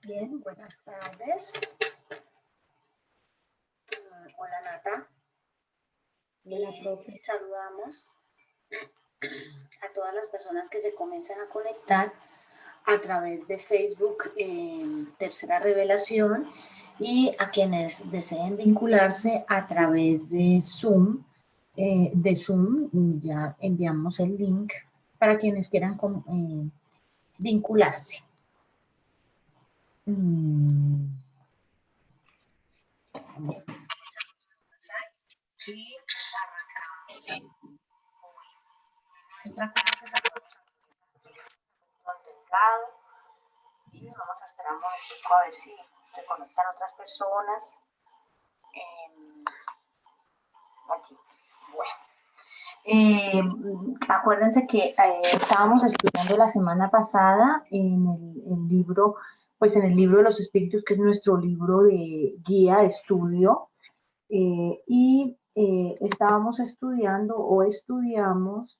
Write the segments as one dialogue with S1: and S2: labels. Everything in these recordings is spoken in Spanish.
S1: Bien, buenas tardes. Hola Nata. Saludamos a todas las personas que se comienzan a conectar a través de Facebook Tercera Revelación y a quienes deseen vincularse a través de Zoom. Ya enviamos el link para quienes quieran vincularse. Y arrancamos hoy nuestra clase. Y vamos a esperar un momentico a ver si se conectan otras personas. Aquí. Bueno. Acuérdense que estábamos estudiando la semana pasada en el libro, pues en el libro de los espíritus, que es nuestro libro de guía de estudio, y estábamos estudiando o estudiamos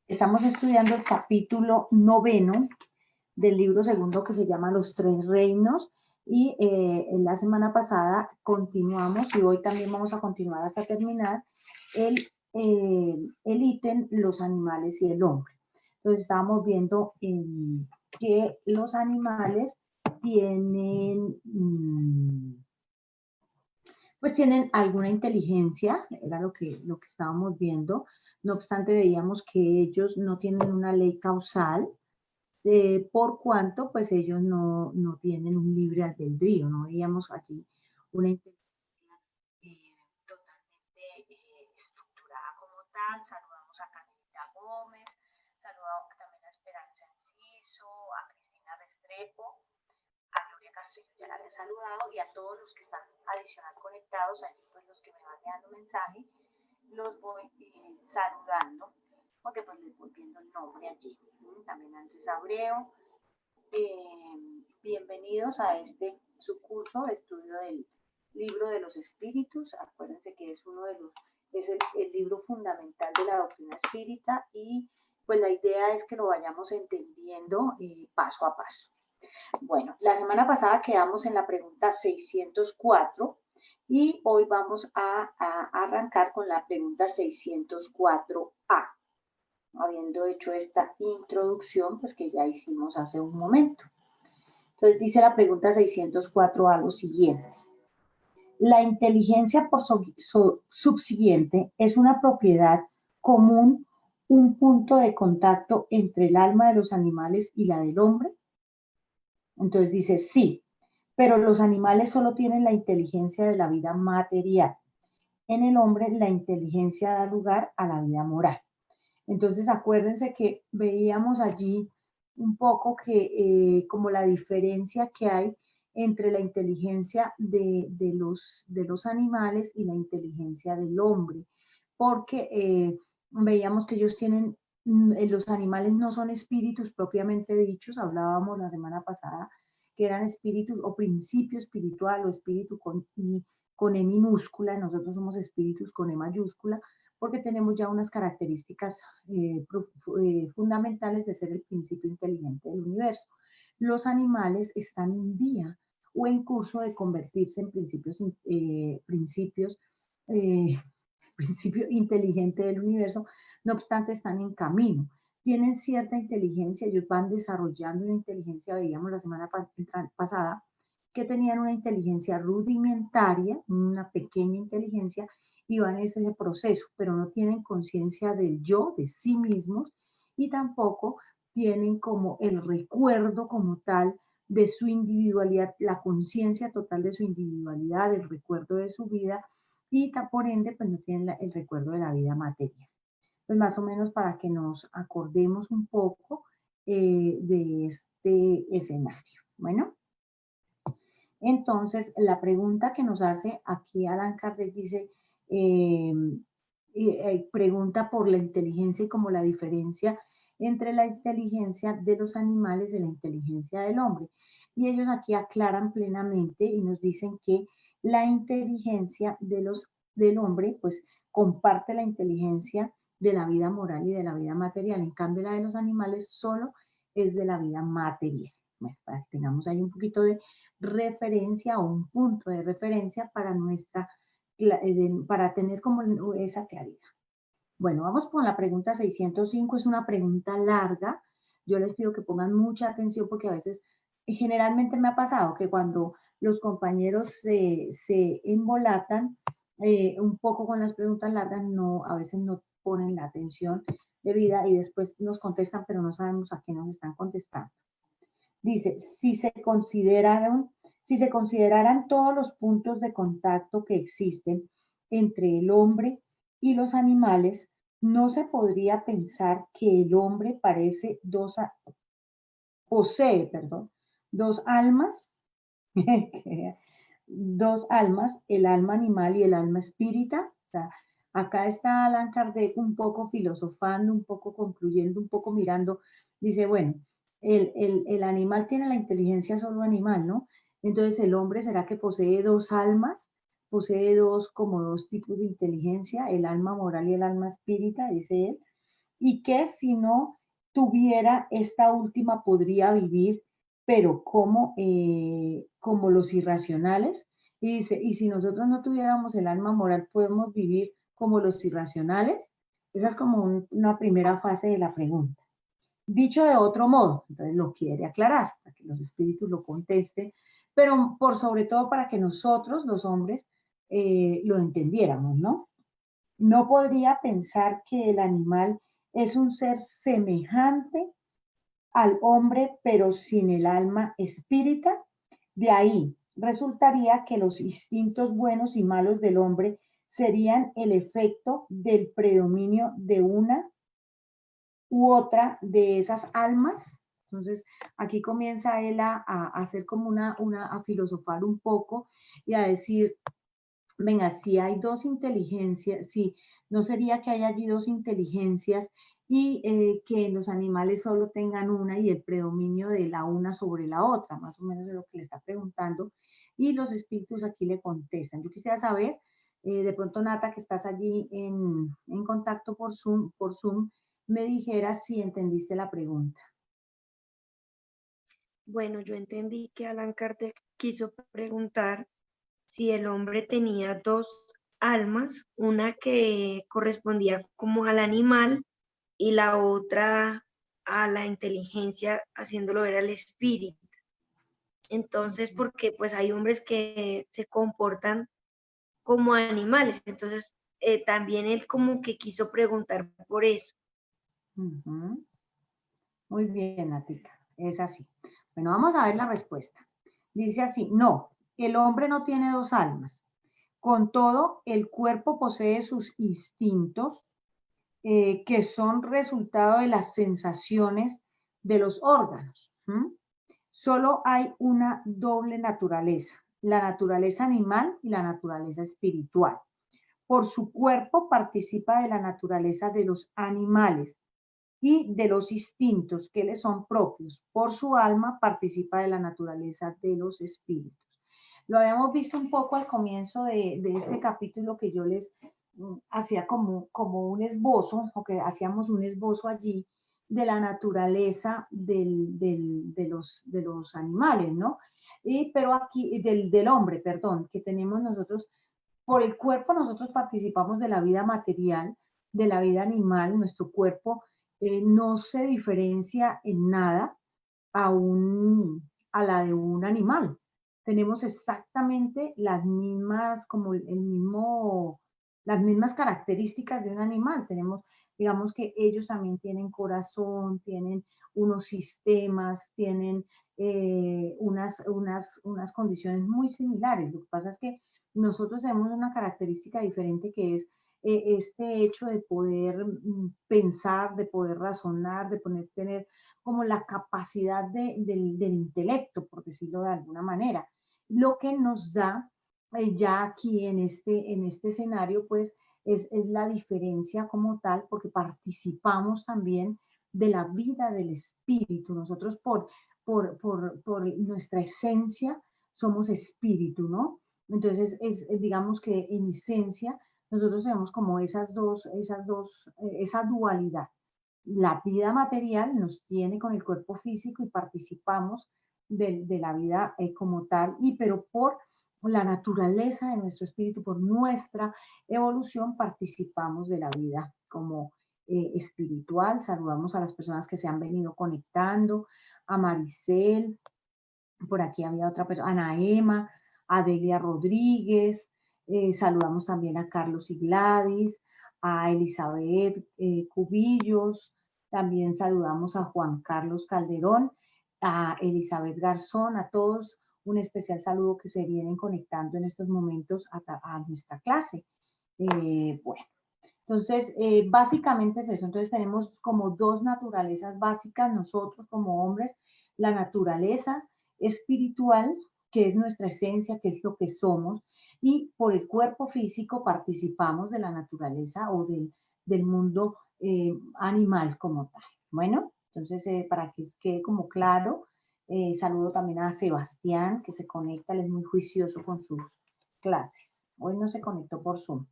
S1: estamos estudiando el capítulo 9 del libro segundo, que se llama Los Tres Reinos, y en la semana pasada continuamos, y hoy también vamos a continuar hasta terminar el ítem Los Animales y el Hombre. Entonces estábamos viendo que los animales tienen pues tienen alguna inteligencia, era lo que estábamos viendo. No obstante, veíamos que ellos no tienen una ley causal, por cuanto pues ellos no tienen un libre albedrío. No veíamos allí una inteligencia totalmente estructurada como tal. Saludamos a Canelita Gómez, saludamos también a Esperanza Enciso, a Cristina Restrepo, a Gloria Castillo, ya la había saludado, y a todos los que están adicional conectados, allí pues los que me van dando mensaje, los voy saludando, porque pues les voy viendo el nombre allí. También Andrés Abreu, bienvenidos a este su curso de estudio del libro de los espíritus. Acuérdense que es el libro fundamental de la doctrina espírita, y pues la idea es que lo vayamos entendiendo paso a paso. Bueno, la semana pasada quedamos en la pregunta 604 y hoy vamos a arrancar con la pregunta 604A, habiendo hecho esta introducción pues que ya hicimos hace un momento. Entonces dice la pregunta 604A lo siguiente: la inteligencia por subsiguiente es una propiedad común, un punto de contacto entre el alma de los animales y la del hombre. Entonces dice sí, pero los animales solo tienen la inteligencia de la vida material. En el hombre la inteligencia da lugar a la vida moral. Entonces acuérdense que veíamos allí un poco que como la diferencia que hay entre la inteligencia de los animales y la inteligencia del hombre, porque veíamos que ellos tienen, los animales no son espíritus propiamente dichos. Hablábamos la semana pasada que eran espíritus o principio espiritual o espíritu con E minúscula. Nosotros somos espíritus con E mayúscula, porque tenemos ya unas características fundamentales de ser el principio inteligente del universo. Los animales están en vía o en curso de convertirse en principio inteligente del universo. No obstante, están en camino. Tienen cierta inteligencia, ellos van desarrollando una inteligencia. Veíamos la semana pasada que tenían una inteligencia rudimentaria, una pequeña inteligencia, y van en ese proceso, pero no tienen conciencia del yo, de sí mismos, y tampoco tienen como el recuerdo como tal de su individualidad, la conciencia total de su individualidad, el recuerdo de su vida, y por ende pues no tienen el recuerdo de la vida material. Pues más o menos para que nos acordemos un poco de este escenario. Bueno, entonces la pregunta que nos hace aquí Allan Kardec dice, pregunta por la inteligencia y como la diferencia entre la inteligencia de los animales y la inteligencia del hombre. Y ellos aquí aclaran plenamente y nos dicen que la inteligencia del hombre pues comparte la inteligencia de la vida moral y de la vida material. En cambio, la de los animales solo es de la vida material. Bueno, para que tengamos ahí un poquito de referencia o un punto de referencia para para tener como esa claridad. Bueno, vamos con la pregunta 605, es una pregunta larga. Yo les pido que pongan mucha atención porque a veces, generalmente me ha pasado que cuando los compañeros se embolatan un poco con las preguntas largas, a veces no ponen la atención debida y después nos contestan, pero no sabemos a qué nos están contestando. Dice, si se consideraran todos los puntos de contacto que existen entre el hombre y los animales, no se podría pensar que el hombre posee, dos almas, dos almas, el alma animal y el alma espírita. O sea, acá está Allan Kardec un poco filosofando, un poco concluyendo, un poco mirando. Dice, bueno, el animal tiene la inteligencia solo animal, ¿no? Entonces, ¿el hombre será que posee dos almas? Posee como dos tipos de inteligencia, el alma moral y el alma espírita, dice él. Y que si no tuviera esta última podría vivir, pero como los irracionales. Y dice, y si nosotros no tuviéramos el alma moral, ¿podemos vivir como los irracionales? Esa es como una primera fase de la pregunta. Dicho de otro modo, entonces lo quiere aclarar, para que los espíritus lo contesten, pero por sobre todo para que nosotros, los hombres, lo entendiéramos, ¿no? No podría pensar que el animal es un ser semejante al hombre, pero sin el alma espírita. De ahí resultaría que los instintos buenos y malos del hombre serían el efecto del predominio de una u otra de esas almas. Entonces, aquí comienza él a hacer como a filosofar un poco y a decir, venga, si hay dos inteligencias, si no sería que haya allí dos inteligencias y que los animales solo tengan una y el predominio de la una sobre la otra, más o menos es lo que le está preguntando, y los espíritus aquí le contestan. Yo quisiera saber, de pronto Nata, que estás allí en contacto por Zoom, me dijeras si entendiste la pregunta.
S2: Bueno, yo entendí que Allan Kardec quiso preguntar si el hombre tenía dos almas, una que correspondía como al animal y la otra a la inteligencia, haciéndolo ver al espíritu. Entonces, porque pues hay hombres que se comportan como animales, entonces también él como que quiso preguntar por eso.
S1: Muy bien, Natica, es así. Bueno, vamos a ver la respuesta. Dice así, no, el hombre no tiene dos almas. Con todo, el cuerpo posee sus instintos, que son resultado de las sensaciones de los órganos. Solo hay una doble naturaleza, la naturaleza animal y la naturaleza espiritual. Por su cuerpo participa de la naturaleza de los animales y de los instintos que le son propios. Por su alma participa de la naturaleza de los espíritus. Lo habíamos visto un poco al comienzo de este capítulo que yo les hacía como un esbozo, o que hacíamos un esbozo allí de la naturaleza de los animales, ¿no? Pero aquí, del hombre, perdón, que tenemos nosotros, por el cuerpo nosotros participamos de la vida material, de la vida animal, nuestro cuerpo no se diferencia en nada a la de un animal. Tenemos exactamente las mismas, las mismas características de un animal. Tenemos, digamos que ellos también tienen corazón, tienen unos sistemas, tienen unas condiciones muy similares. Lo que pasa es que nosotros tenemos una característica diferente que es este hecho de poder pensar, de poder razonar, de poder tener como la capacidad del intelecto, por decirlo de alguna manera. Lo que nos da ya aquí en este escenario, pues, es la diferencia como tal, porque participamos también de la vida del espíritu. Nosotros por nuestra esencia somos espíritu, ¿no? Entonces, digamos que en esencia
S3: nosotros tenemos como esa dualidad. La vida material nos tiene con el cuerpo físico y participamos de la vida como tal, pero por la naturaleza de nuestro espíritu, por nuestra evolución, participamos de la vida como espiritual. Saludamos a las personas que se han venido conectando, a Maricel, por aquí había otra persona, Ana Emma, a Delia Rodríguez, saludamos también a Carlos y Gladys, a Elizabeth Cubillos, también saludamos a Juan Carlos Calderón, a Elizabeth Garzón, a todos un especial saludo que se vienen conectando en estos momentos a nuestra clase. Bueno, entonces básicamente es eso. Entonces tenemos como dos naturalezas básicas nosotros como hombres, la naturaleza espiritual, que es nuestra esencia, que es lo que somos, y por el cuerpo físico participamos de la naturaleza o del mundo animal como tal. Bueno, entonces para que quede como claro, saludo también a Sebastián, que se conecta, él es muy juicioso con sus clases. Hoy no se conectó por Zoom.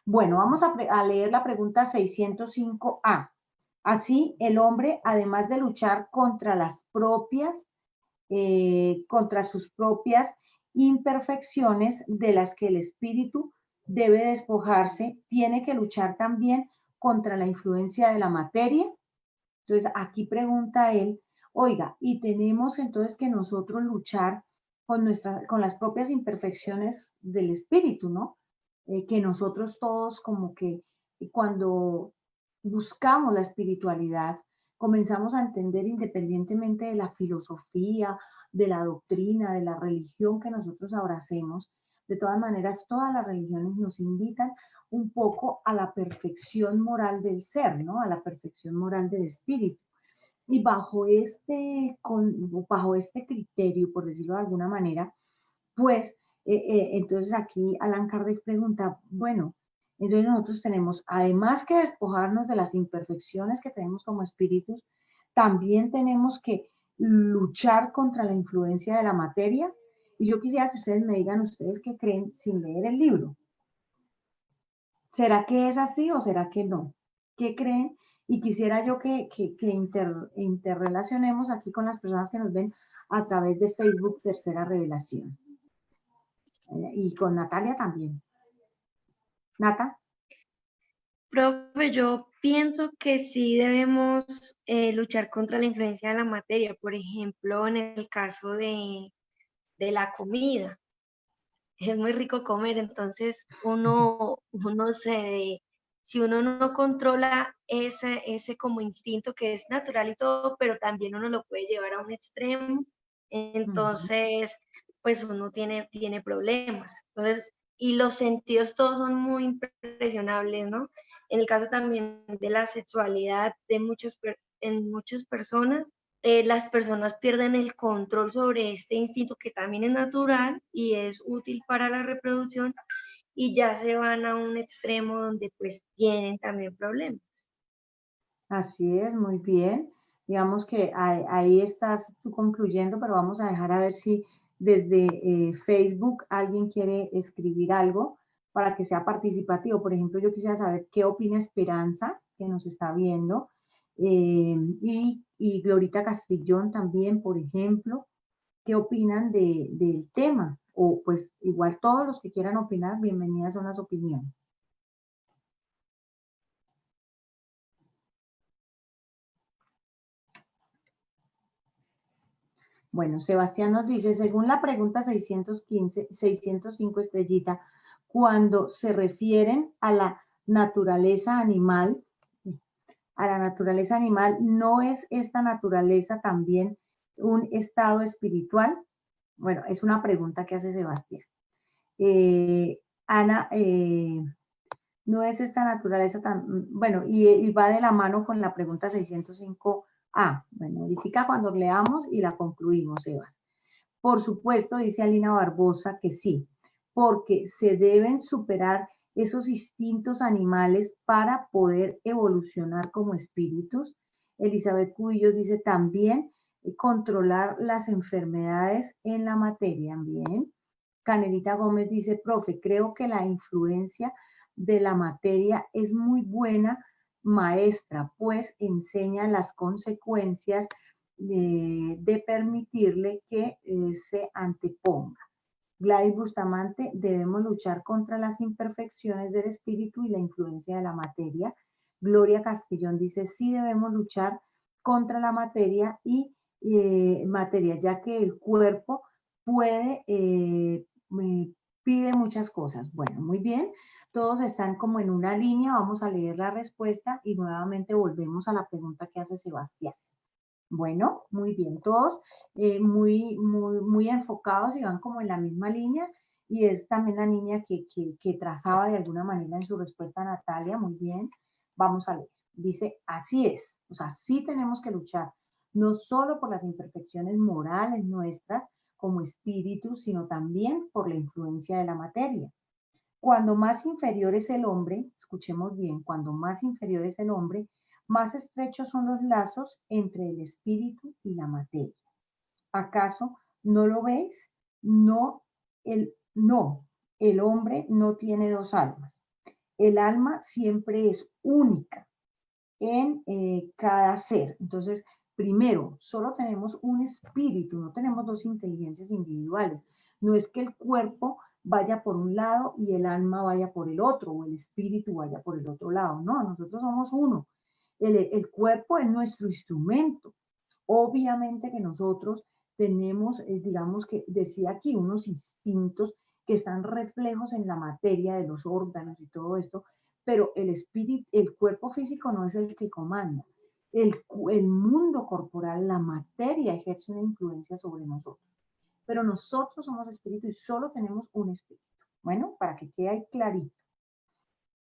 S3: Bueno, vamos a leer la pregunta 605A. Así, el hombre, además de luchar contra sus propias imperfecciones de las que el espíritu debe despojarse, tiene que luchar también contra la influencia de la materia. Entonces, aquí pregunta él, oiga, y tenemos entonces que nosotros luchar con las propias imperfecciones del espíritu, ¿no? Que nosotros todos como que cuando buscamos la espiritualidad, comenzamos a entender independientemente de la filosofía, de la doctrina, de la religión que nosotros abracemos. De todas maneras, todas las religiones nos invitan un poco a la perfección moral del ser, ¿no? A la perfección moral del espíritu. Y bajo este criterio, por decirlo de alguna manera, pues entonces aquí Allan Kardec pregunta, bueno, entonces nosotros tenemos, además que despojarnos de las imperfecciones que tenemos como espíritus, también tenemos que luchar contra la influencia de la materia. Y yo quisiera que ustedes me digan ustedes qué creen sin leer el libro. ¿Será que es así o será que no? ¿Qué creen? Y quisiera yo que interrelacionemos aquí con las personas que nos ven a través de Facebook Tercera Revelación. Y con Natalia también. Nata.
S2: Profe, yo pienso que sí debemos luchar contra la influencia de la materia, por ejemplo, en el caso de la comida. Es muy rico comer, entonces si uno no controla ese como instinto que es natural y todo, pero también uno lo puede llevar a un extremo, entonces pues uno tiene problemas. Entonces, y los sentidos todos son muy impresionables, ¿no? En el caso también de la sexualidad en muchas personas, las personas pierden el control sobre este instinto que también es natural y es útil para la reproducción y ya se van a un extremo donde pues tienen también problemas.
S3: Así es, muy bien. Digamos que ahí estás tú concluyendo, pero vamos a dejar a ver si desde Facebook alguien quiere escribir algo para que sea participativo. Por ejemplo, yo quisiera saber qué opina Esperanza, que nos está viendo, y Glorita Castrillón también, por ejemplo, qué opinan del tema. O pues igual todos los que quieran opinar, bienvenidas son las opiniones. Bueno, Sebastián nos dice, según la pregunta 605 estrellita, cuando se refieren a la naturaleza animal, ¿no es esta naturaleza también un estado espiritual? Bueno, es una pregunta que hace Sebastián. Ana, no es esta naturaleza tan, bueno, y va de la mano con la pregunta 605A. Bueno, verifica cuando leamos y la concluimos, Eva. Por supuesto, dice Alina Barbosa que sí, porque se deben superar esos instintos animales para poder evolucionar como espíritus. Elizabeth Cubillos dice también controlar las enfermedades en la materia. Bien. Canelita Gómez dice, profe, creo que la influencia de la materia es muy buena maestra, pues enseña las consecuencias de permitirle que se anteponga. Gladys Bustamante, debemos luchar contra las imperfecciones del espíritu y la influencia de la materia. Gloria Castellón dice, sí debemos luchar contra la materia y materia, ya que el cuerpo puede, pide muchas cosas. Bueno, muy bien, todos están como en una línea, vamos a leer la respuesta y nuevamente volvemos a la pregunta que hace Sebastián. Bueno, muy bien, todos muy enfocados y van como en la misma línea, y es también la niña que trazaba de alguna manera en su respuesta a Natalia. Muy bien, vamos a leer. Dice, así es, o sea, sí tenemos que luchar, no solo por las imperfecciones morales nuestras como espíritus, sino también por la influencia de la materia. Cuando más inferior es el hombre, escuchemos bien, cuando más inferior es el hombre, más estrechos son los lazos entre el espíritu y la materia. ¿Acaso no lo veis? No, el hombre no tiene dos almas. El alma siempre es única en cada ser. Entonces, primero, solo tenemos un espíritu, no tenemos dos inteligencias individuales. No es que el cuerpo vaya por un lado y el alma vaya por el otro, o el espíritu vaya por el otro lado. No, nosotros somos uno. El cuerpo es nuestro instrumento. Obviamente que nosotros tenemos, digamos que decía aquí, unos instintos que están reflejos en la materia de los órganos y todo esto, pero el espíritu, el cuerpo físico no es el que comanda. El mundo corporal, la materia ejerce una influencia sobre nosotros, pero nosotros somos espíritu y solo tenemos un espíritu. Bueno, para que quede ahí clarito.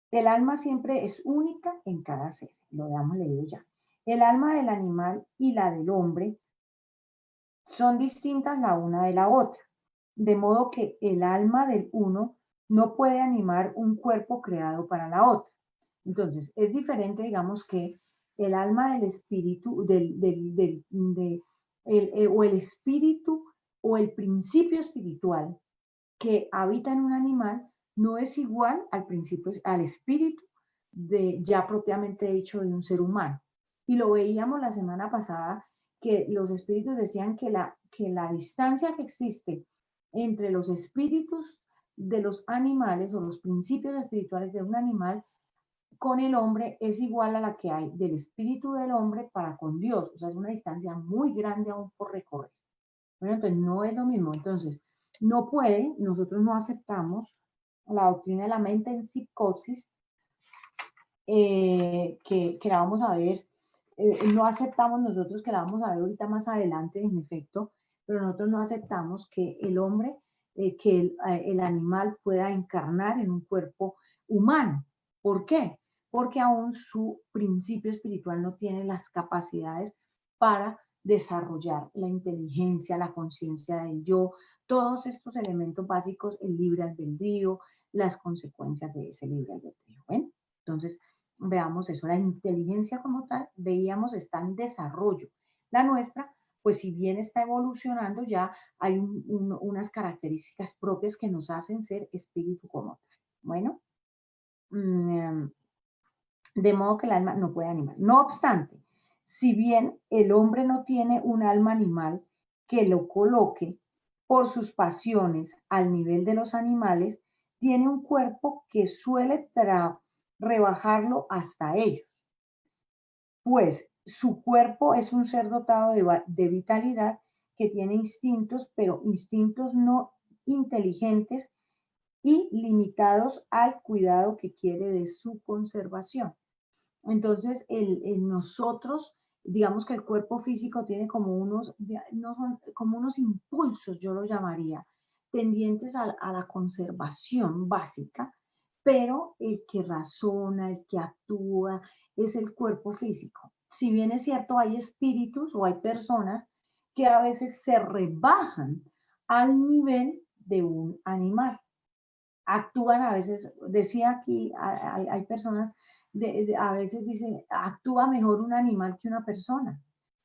S3: El alma siempre es única en cada ser, lo habíamos leído ya. El alma del animal y la del hombre son distintas la una de la otra, de modo que el alma del uno no puede animar un cuerpo creado para la otra. Entonces, es diferente, digamos, que el alma del espíritu, o el espíritu o el principio espiritual que habita en un animal no es igual al principio, al espíritu ya propiamente dicho de un ser humano. Y lo veíamos la semana pasada, que los espíritus decían que la distancia que existe entre los espíritus de los animales o los principios espirituales de un animal con el hombre es igual a la que hay del espíritu del hombre para con Dios. O sea, es una distancia muy grande aún por recorrer. Bueno, entonces no es lo mismo. Entonces, nosotros no aceptamos la doctrina de la mente en psicosis, que la vamos a ver, no aceptamos nosotros, que la vamos a ver ahorita más adelante, en efecto, pero nosotros no aceptamos que el hombre, que el animal pueda encarnar en un cuerpo humano. ¿Por qué? Porque aún su principio espiritual no tiene las capacidades para desarrollar la inteligencia, la conciencia del yo, todos estos elementos básicos, el libre albedrío, las consecuencias de ese libre albedrío. ¿Ven? Entonces, veamos eso, la inteligencia como tal, veíamos, está en desarrollo. La nuestra, pues si bien está evolucionando, ya hay unas características propias que nos hacen ser espíritu como tal. Bueno, de modo que el alma no puede animar. No obstante, si bien el hombre no tiene un alma animal que lo coloque por sus pasiones al nivel de los animales, tiene un cuerpo que suele rebajarlo hasta ellos, pues su cuerpo es un ser dotado de vitalidad que tiene instintos, pero instintos no inteligentes y limitados al cuidado que quiere de su conservación. Entonces, nosotros, digamos que el cuerpo físico tiene como como unos impulsos, yo lo llamaría, tendientes a la conservación básica, pero el que razona, el que actúa, es el cuerpo físico. Si bien es cierto, hay espíritus o hay personas que a veces se rebajan al nivel de un animal. Actúan a veces, decía aquí, hay personas, a veces dicen, actúa mejor un animal que una persona.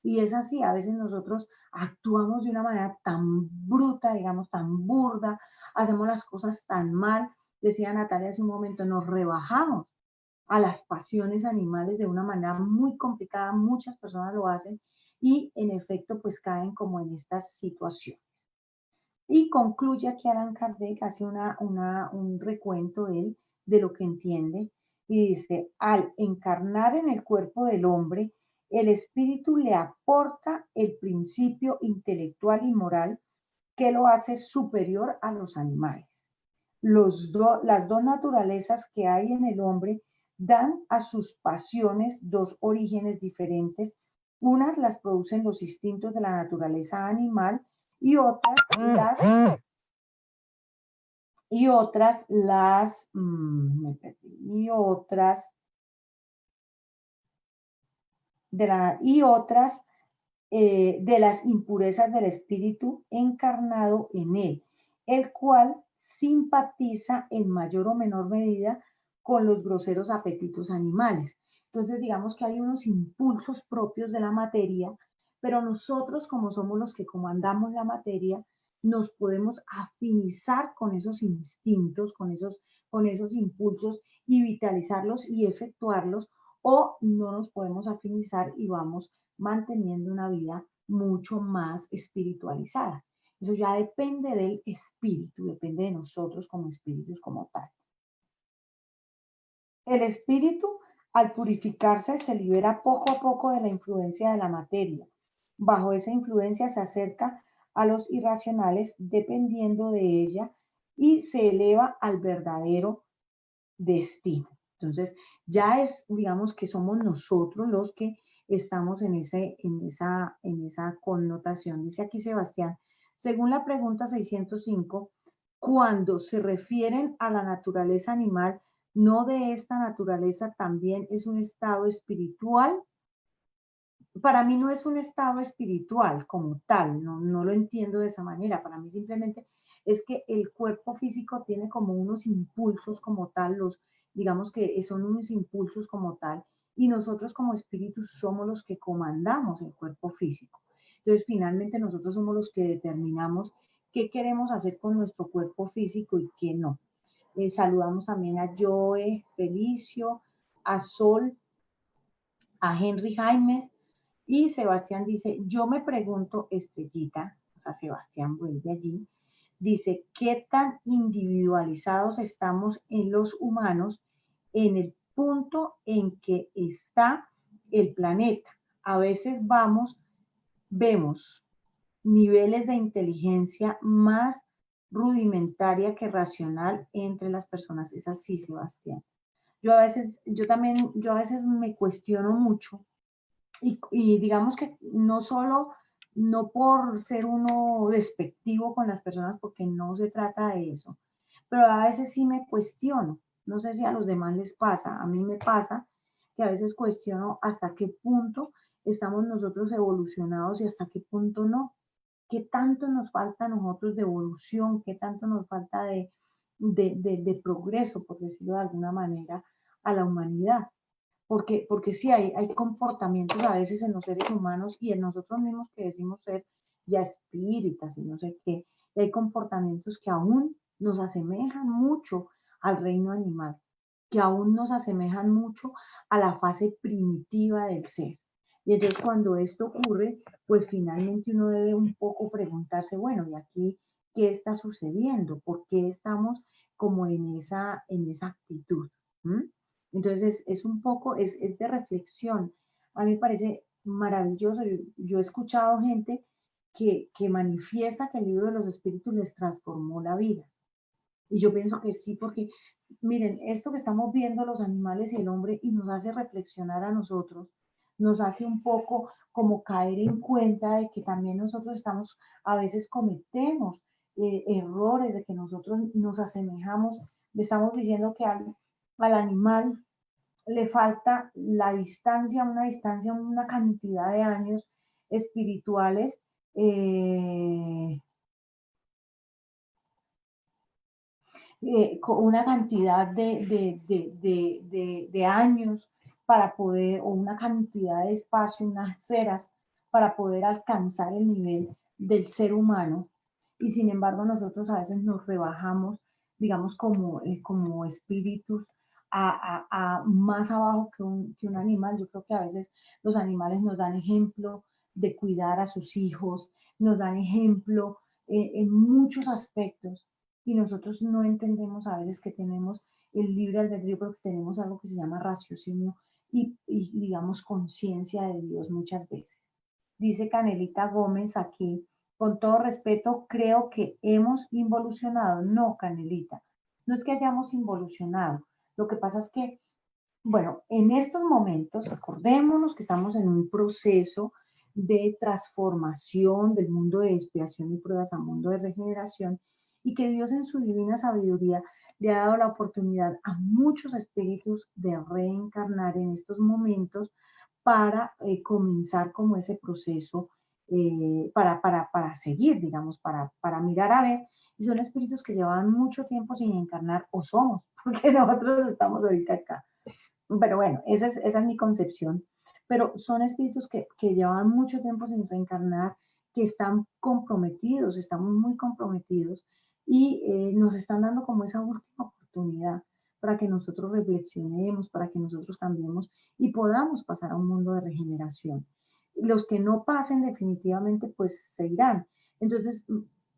S3: Y es así, a veces nosotros actuamos de una manera tan bruta, digamos, tan burda, hacemos las cosas tan mal, decía Natalia hace un momento, nos rebajamos a las pasiones animales de una manera muy complicada, muchas personas lo hacen y en efecto pues caen como en estas situaciones. Y concluye aquí Allan Kardec, hace un recuento él de lo que entiende y dice, al encarnar en el cuerpo del hombre, el espíritu le aporta el principio intelectual y moral que lo hace superior a los animales. Las dos naturalezas que hay en el hombre dan a sus pasiones dos orígenes diferentes. Unas las producen los instintos de la naturaleza animal y otras de las impurezas del espíritu encarnado en él, el cual simpatiza en mayor o menor medida con los groseros apetitos animales. Entonces, digamos que hay unos impulsos propios de la materia, pero nosotros, como somos los que comandamos la materia, nos podemos afinizar con esos instintos, con esos impulsos y vitalizarlos y efectuarlos, o no nos podemos afinizar y vamos manteniendo una vida mucho más espiritualizada. Eso ya depende del espíritu, depende de nosotros como espíritus como tal. El espíritu, al purificarse, se libera poco a poco de la influencia de la materia. Bajo esa influencia se acerca a los irracionales dependiendo de ella y se eleva al verdadero destino. Entonces, ya es, digamos que somos nosotros los que estamos en esa connotación. Dice aquí Sebastián, según la pregunta 605, cuando se refieren a la naturaleza animal, no de esta naturaleza, también es un estado espiritual. Para mí no es un estado espiritual como tal, no lo entiendo de esa manera. Para mí simplemente es que el cuerpo físico tiene como unos impulsos como tal, digamos que son unos impulsos como tal, y nosotros como espíritus somos los que comandamos el cuerpo físico. Entonces, finalmente nosotros somos los que determinamos qué queremos hacer con nuestro cuerpo físico y qué no. Saludamos también a Joe, Felicio, a Sol, a Henry Jaimes, y Sebastián dice, yo me pregunto, Estrellita, o sea, Sebastián vuelve allí, dice, ¿qué tan individualizados estamos en los humanos en el punto en que está el planeta? A veces vemos niveles de inteligencia más rudimentaria que racional entre las personas. Es así, Sebastián. Yo a veces me cuestiono mucho y digamos que no por ser uno despectivo con las personas, porque no se trata de eso, pero a veces sí me cuestiono, no sé si a los demás les pasa, a mí me pasa que a veces cuestiono hasta qué punto estamos nosotros evolucionados y hasta qué punto no, qué tanto nos falta a nosotros de evolución, qué tanto nos falta de progreso, por decirlo de alguna manera, a la humanidad. Porque sí hay comportamientos a veces en los seres humanos y en nosotros mismos que decimos ser ya espíritas y no sé qué, y hay comportamientos que aún nos asemejan mucho al reino animal, que aún nos asemejan mucho a la fase primitiva del ser. Y entonces cuando esto ocurre, pues finalmente uno debe un poco preguntarse, bueno, ¿y aquí qué está sucediendo? ¿Por qué estamos como en esa actitud? ¿Mm? Entonces es un poco, es de reflexión. A mí me parece maravilloso. Yo he escuchado gente que manifiesta que el libro de los espíritus les transformó la vida. Y yo pienso que sí, porque miren, esto que estamos viendo los animales y el hombre y nos hace reflexionar a nosotros, nos hace un poco como caer en cuenta de que también nosotros a veces cometemos errores, de que nosotros nos asemejamos, estamos diciendo que al animal le falta una cantidad de años espirituales, con una cantidad de años para poder, o una cantidad de espacio, unas ceras, para poder alcanzar el nivel del ser humano. Y sin embargo, nosotros a veces nos rebajamos digamos, como espíritus más abajo que un animal. Yo creo que a veces los animales nos dan ejemplo de cuidar a sus hijos, nos dan ejemplo en muchos aspectos, y nosotros no entendemos a veces que tenemos el libre albedrío, porque tenemos algo que se llama raciocinio y digamos, conciencia de Dios muchas veces. Dice Canelita Gómez aquí, con todo respeto, creo que hemos involucionado. No, Canelita, no es que hayamos involucionado. Lo que pasa es que, bueno, en estos momentos, acordémonos que estamos en un proceso de transformación del mundo de expiación y pruebas a mundo de regeneración, y que Dios en su divina sabiduría le ha dado la oportunidad a muchos espíritus de reencarnar en estos momentos para comenzar como ese proceso, para seguir, digamos, para mirar a ver. Y son espíritus que llevan mucho tiempo sin encarnar, o somos, porque nosotros estamos ahorita acá. Pero bueno, esa es mi concepción. Pero son espíritus que llevan mucho tiempo sin reencarnar, que están comprometidos, estamos muy comprometidos, y nos están dando como esa última oportunidad para que nosotros reflexionemos, para que nosotros cambiemos y podamos pasar a un mundo de regeneración. Los que no pasen definitivamente pues se irán. Entonces,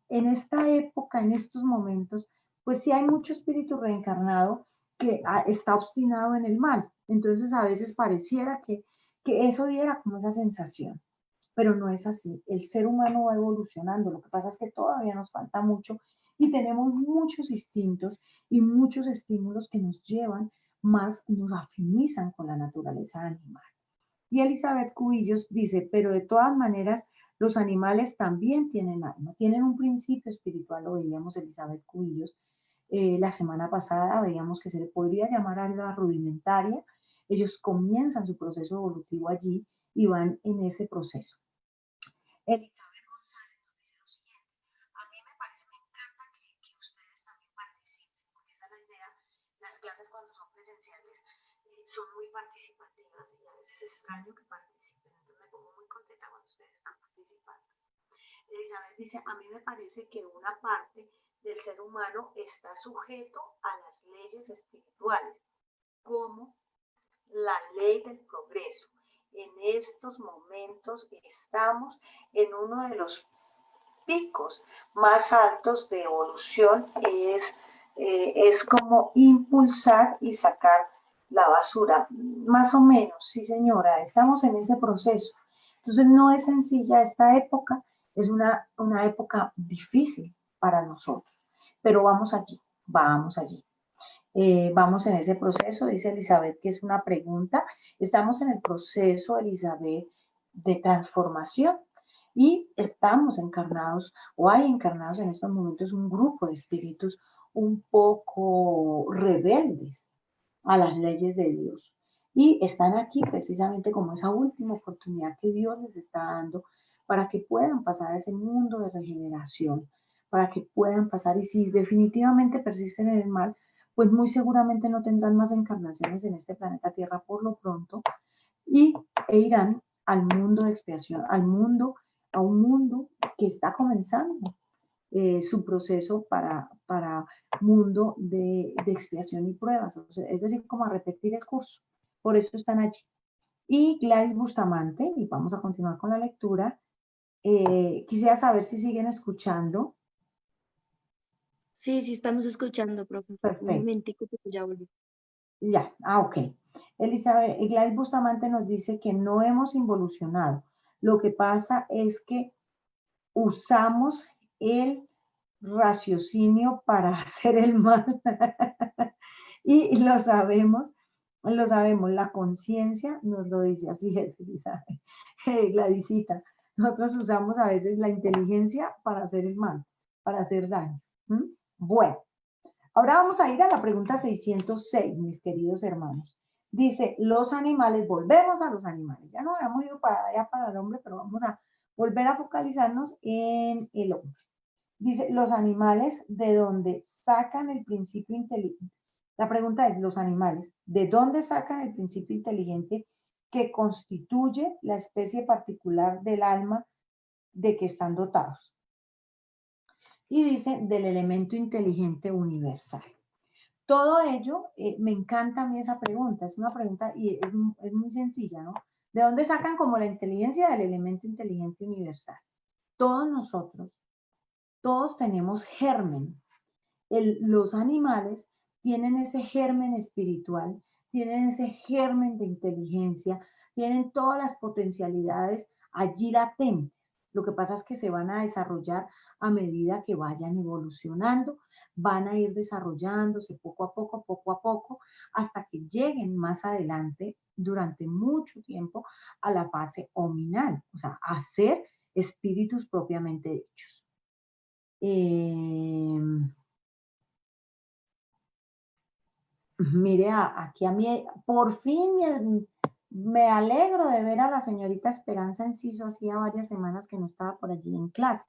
S3: en esta época, en estos momentos, pues sí hay mucho espíritu reencarnado que está obstinado en el mal. Entonces a veces pareciera que eso diera como esa sensación, pero no es así. El ser humano va evolucionando. Lo que pasa es que todavía nos falta mucho y tenemos muchos instintos y muchos estímulos que nos llevan más, nos afinizan con la naturaleza animal. Y Elizabeth Cubillos dice, pero de todas maneras, los animales también tienen alma, tienen un principio espiritual. Lo veíamos Elizabeth Cubillos. La semana pasada veíamos que se le podría llamar alma rudimentaria. Ellos comienzan su proceso evolutivo allí y van en ese proceso. Elizabeth González nos dice lo siguiente: a mí me parece, me encanta que ustedes también participen, porque esa es la idea. Las clases, cuando son presenciales, son muy participativas, y a veces extraño que participen. Entonces me pongo muy contenta cuando ustedes están participando. Elizabeth dice, a mí me parece que una parte del ser humano está sujeto a las leyes espirituales, como la ley del progreso. En estos momentos estamos en uno de los picos más altos de evolución, es como impulsar y sacar la basura. Más o menos, sí señora, estamos en ese proceso. Entonces no es sencilla esta época, es una época difícil para nosotros, pero vamos allí, vamos allí. Vamos en ese proceso, dice Elizabeth, que es una pregunta. Estamos en el proceso, Elizabeth, de transformación, y estamos encarnados, o hay encarnados en estos momentos un grupo de espíritus un poco rebeldes a las leyes de Dios. Y están aquí precisamente como esa última oportunidad que Dios les está dando para que puedan pasar a ese mundo de regeneración, para que puedan pasar, y si definitivamente persisten en el mal, pues muy seguramente no tendrán más encarnaciones en este planeta Tierra por lo pronto, e irán al mundo de expiación, a un mundo que está comenzando su proceso para mundo de expiación y pruebas. O sea, es decir, como a repetir el curso. Por eso están allí. Y Gladys Bustamante, y vamos a continuar con la lectura, quisiera saber si siguen escuchando.
S2: Sí, sí, estamos escuchando, profe. Un
S3: Perfecto.
S2: momentico, porque ya volví.
S3: Ya, ok. Elizabeth, Gladys Bustamante nos dice que no hemos involucionado. Lo que pasa es que usamos el raciocinio para hacer el mal. Y lo sabemos, la conciencia nos lo dice, así es, Elizabeth. Gladysita, nosotros usamos a veces la inteligencia para hacer el mal, para hacer daño. ¿Mm? Bueno, ahora vamos a ir a la pregunta 606, mis queridos hermanos. Dice, los animales, volvemos a los animales. Ya no habíamos ido para allá para el hombre, pero vamos a volver a focalizarnos en el hombre. Dice, los animales, ¿de dónde sacan el principio inteligente? La pregunta es, los animales, ¿de dónde sacan el principio inteligente que constituye la especie particular del alma de que están dotados? y dice del elemento inteligente universal. Todo ello, me encanta a mí esa pregunta, es una pregunta y es muy sencilla, ¿no? ¿De dónde sacan como la inteligencia del elemento inteligente universal? Todos nosotros, todos tenemos germen. Los animales tienen ese germen espiritual, tienen ese germen de inteligencia, tienen todas las potencialidades allí latentes. Lo que pasa es que se van a desarrollar a medida que vayan evolucionando, van a ir desarrollándose poco a poco, hasta que lleguen más adelante, durante mucho tiempo, a la fase hominal, o sea, a ser espíritus propiamente dichos. Mire, aquí a mí, por fin me alegro de ver a la señorita Esperanza Enciso, hacía varias semanas que no estaba por allí en clase.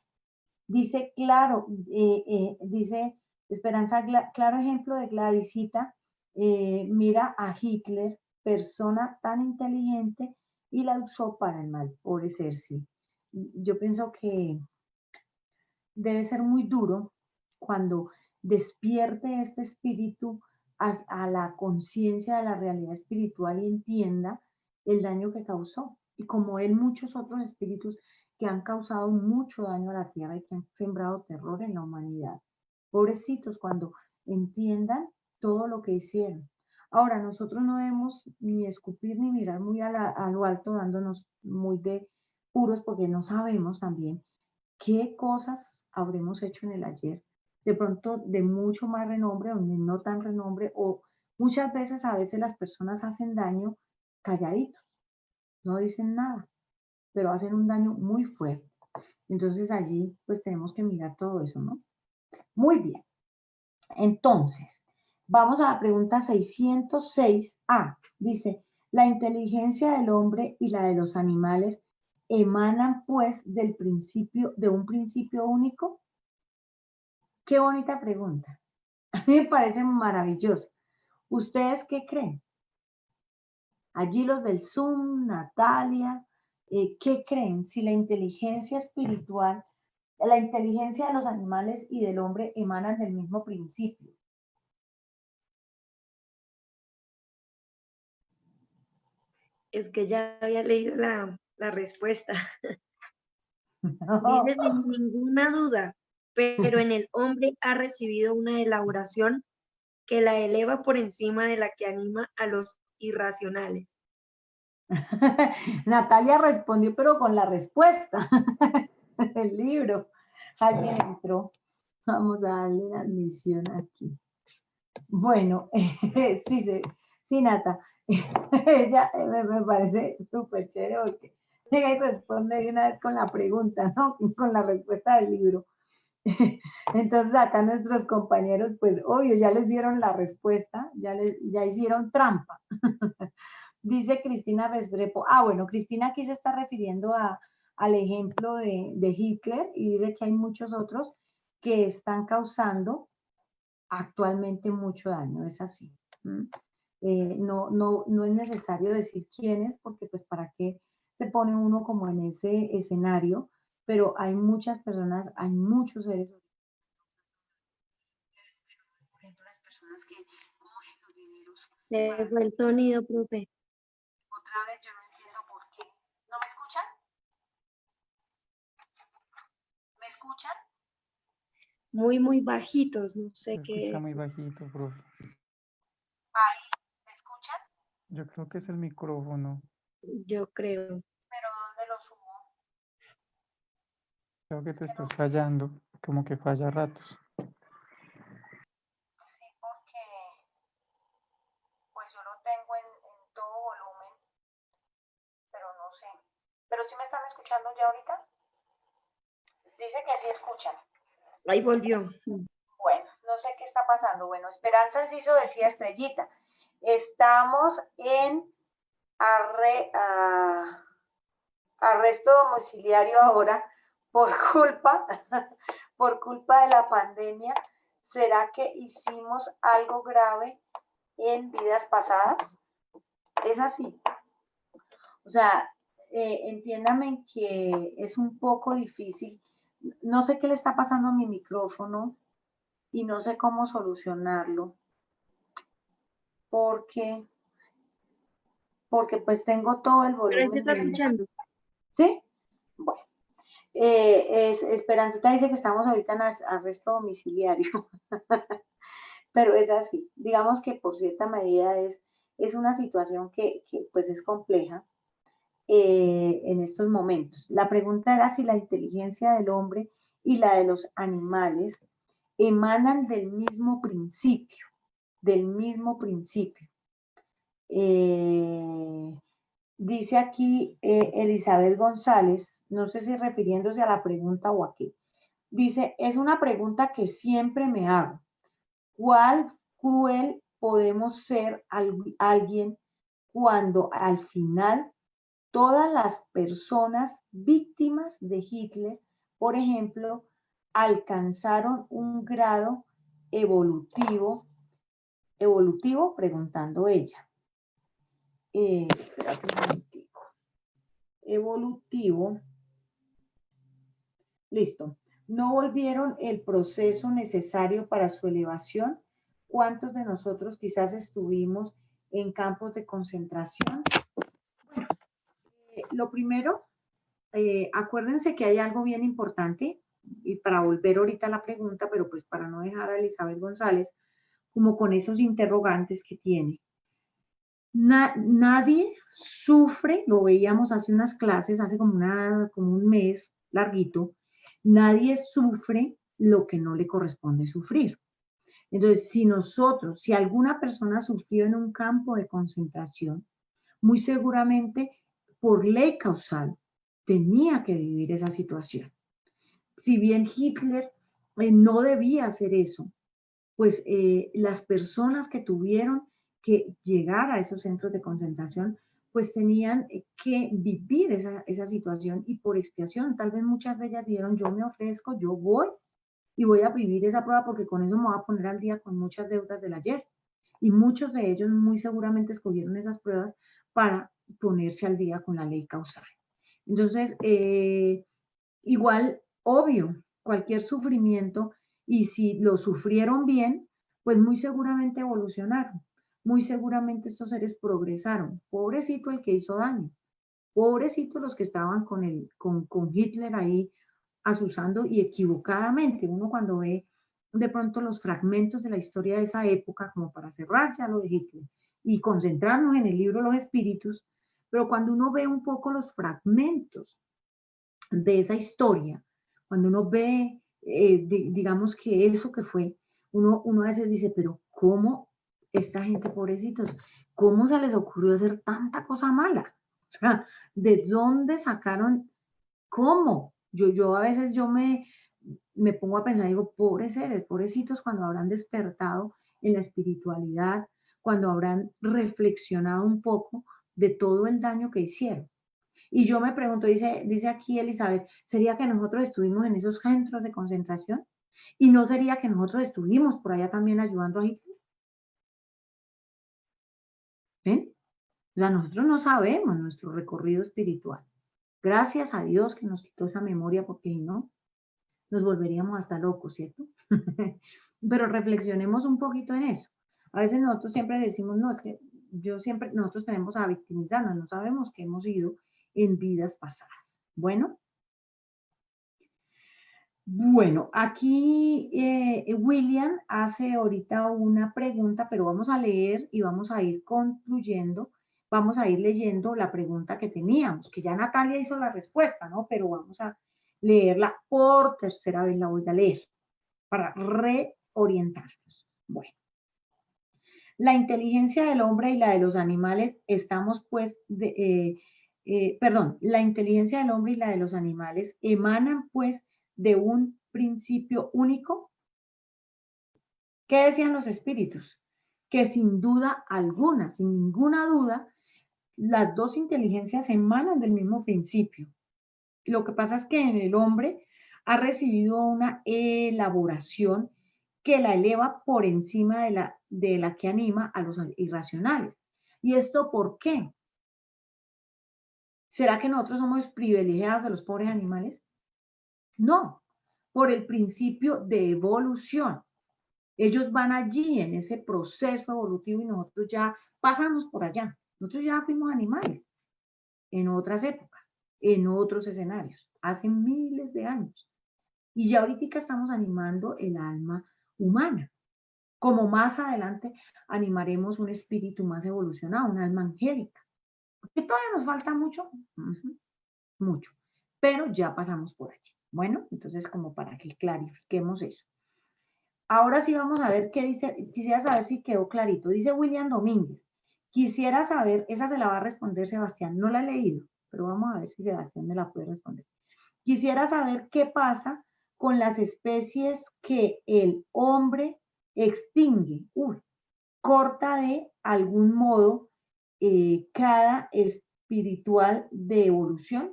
S3: Dice, claro, dice Esperanza, claro ejemplo de Gladysita, mira a Hitler, persona tan inteligente, y la usó para el mal, pobre Cersei. Yo pienso que debe ser muy duro cuando despierte este espíritu a la conciencia de la realidad espiritual y entienda el daño que causó. Y como él, muchos otros espíritus que han causado mucho daño a la tierra y que han sembrado terror en la humanidad. Pobrecitos, cuando entiendan todo lo que hicieron. Ahora, nosotros no debemos ni escupir ni mirar muy a lo alto, dándonos muy de puros, porque no sabemos también qué cosas habremos hecho en el ayer, de pronto de mucho más renombre o de no tan renombre, o muchas veces a veces las personas hacen daño calladitos, no dicen nada, pero hacen un daño muy fuerte. Entonces allí pues tenemos que mirar todo eso, ¿no? Muy bien. Entonces, vamos a la pregunta 606A. Dice, la inteligencia del hombre y la de los animales emanan pues del principio, de un principio único. Qué bonita pregunta. A mí me parece maravilloso. ¿Ustedes qué creen? Allí los del Zoom, Natalia, ¿qué creen? Si la inteligencia espiritual, la inteligencia de los animales y del hombre emanan del mismo principio.
S2: Es que ya había leído la respuesta.
S3: No.
S2: Dice sin ninguna duda, pero en el hombre ha recibido una elaboración que la eleva por encima de la que anima a los irracionales.
S3: Natalia respondió, pero con la respuesta del libro. Alguien entró. Vamos a darle la admisión aquí. Bueno, sí, Nata. Ella me parece súper chévere porque llega y responde de una vez con la pregunta, ¿no? Con la respuesta del libro. Entonces acá nuestros compañeros, pues obvio, ya les dieron la respuesta, ya hicieron trampa. Dice Cristina Restrepo, bueno, Cristina aquí se está refiriendo al ejemplo de Hitler y dice que hay muchos otros que están causando actualmente mucho daño, es así. No es necesario decir quiénes, porque pues para qué se pone uno como en ese escenario, pero hay muchas personas, hay muchos seres humanos. Las personas que cogen los dineros.
S2: Se fue el sonido, profe.
S3: Otra vez yo no entiendo por qué. ¿No me escuchan? ¿Me escuchan?
S2: Muy bajitos, no sé
S4: Se
S2: qué.
S4: escucha muy bajito, profe.
S3: Ahí, ¿me escuchan?
S4: Yo creo que es el micrófono.
S2: Yo creo.
S3: ¿Pero dónde lo subo?
S4: Creo que te estás fallando, como que falla a ratos.
S3: Sí, porque pues yo lo tengo en todo volumen, pero no sé. ¿Pero sí me están escuchando ya ahorita? Dice que sí escuchan.
S2: Ahí volvió.
S3: Bueno, no sé qué está pasando. Bueno, Esperanza Enciso decía Estrellita. Estamos en arresto domiciliario ahora por culpa de la pandemia. ¿Será que hicimos algo grave en vidas pasadas? Es así. O sea, entiéndame que es un poco difícil
S1: No sé qué le está pasando a mi micrófono y no sé cómo solucionarlo porque pues tengo todo el
S2: Pero se
S1: volumen
S2: está
S1: de...
S2: escuchando.
S1: ¿Sí? Bueno. Esperancita dice que estamos ahorita en arresto domiciliario, pero es así. Digamos que por cierta medida es una situación que pues es compleja en estos momentos. La pregunta era si la inteligencia del hombre y la de los animales emanan del mismo principio, del mismo principio. Dice aquí Elizabeth González, no sé si refiriéndose a la pregunta o a qué. Dice, es una pregunta que siempre me hago. ¿Cuál cruel podemos ser alguien cuando al final todas las personas víctimas de Hitler, por ejemplo, alcanzaron un grado evolutivo, preguntando ella. Espérate un momentico. Evolutivo. Listo. ¿No volvieron el proceso necesario para su elevación? ¿Cuántos de nosotros quizás estuvimos en campos de concentración? Bueno, lo primero, acuérdense que hay algo bien importante, y para volver ahorita a la pregunta, pero pues para no dejar a Elizabeth González como con esos interrogantes que tiene. Nadie sufre, lo veíamos hace unas clases, hace como un mes larguito, nadie sufre lo que no le corresponde sufrir. Entonces, si alguna persona sufrió en un campo de concentración, muy seguramente por ley causal tenía que vivir esa situación. Si bien Hitler no debía hacer eso, pues las personas que tuvieron que llegar a esos centros de concentración, pues tenían que vivir esa situación y por expiación, tal vez muchas de ellas dijeron, yo me ofrezco, yo voy y voy a vivir esa prueba porque con eso me voy a poner al día con muchas deudas del ayer. Y muchos de ellos muy seguramente escogieron esas pruebas para ponerse al día con la ley causal. Entonces, igual, obvio, cualquier sufrimiento, y si lo sufrieron bien, pues muy seguramente evolucionaron, muy seguramente estos seres progresaron. Pobrecito el que hizo daño, pobrecito los que estaban con Hitler ahí asusando y equivocadamente. Uno cuando ve de pronto los fragmentos de la historia de esa época, como para cerrar ya lo de Hitler y concentrarnos en el libro Los Espíritus, pero cuando uno ve un poco los fragmentos de esa historia, cuando uno ve, digamos que eso que fue, uno a veces dice, pero ¿cómo esta gente, pobrecitos, cómo se les ocurrió hacer tanta cosa mala? O sea, ¿de dónde sacaron? ¿Cómo? Yo a veces me pongo a pensar, digo, pobres seres, pobrecitos cuando habrán despertado en la espiritualidad, cuando habrán reflexionado un poco de todo el daño que hicieron. Y yo me pregunto, dice aquí Elizabeth, ¿sería que nosotros estuvimos en esos centros de concentración? ¿Y no sería que nosotros estuvimos por allá también ayudando a Hitler? ¿Ven? O sea, nosotros no sabemos nuestro recorrido espiritual. Gracias a Dios que nos quitó esa memoria, porque si no, nos volveríamos hasta locos, ¿cierto? Pero reflexionemos un poquito en eso. A veces nosotros siempre decimos, no, es que nosotros tenemos a victimizarnos, no sabemos que hemos ido en vidas pasadas. Bueno, aquí William hace ahorita una pregunta, pero vamos a leer y vamos a ir concluyendo, vamos a ir leyendo la pregunta que teníamos, que ya Natalia hizo la respuesta, ¿no? Pero vamos a leerla por tercera vez, la voy a leer para reorientarnos. Bueno, la inteligencia del hombre y la de los animales estamos pues, la inteligencia del hombre y la de los animales emanan pues de un principio único. ¿Qué decían los espíritus? Que sin duda alguna, sin ninguna duda, las dos inteligencias emanan del mismo principio. Lo que pasa es que en el hombre ha recibido una elaboración que la eleva por encima de la que anima a los irracionales. ¿Y esto por qué? ¿Será que nosotros somos privilegiados de los pobres animales? No,
S3: por el principio de evolución. Ellos van allí en ese proceso evolutivo y nosotros ya pasamos por allá. Nosotros ya fuimos animales en otras épocas, en otros escenarios, hace miles de años. Y ya ahorita estamos animando el alma humana. Como más adelante animaremos un espíritu más evolucionado, un alma angélica. Que todavía nos falta mucho, mucho, pero ya pasamos por allí. Bueno, entonces como para que clarifiquemos eso. Ahora sí vamos a ver qué dice, quisiera saber si quedó clarito. Dice William Domínguez, quisiera saber, esa se la va a responder Sebastián, no la he leído, pero vamos a ver si Sebastián me la puede responder. Quisiera saber qué pasa con las especies que el hombre extingue, corta de algún modo cada espiritual de evolución.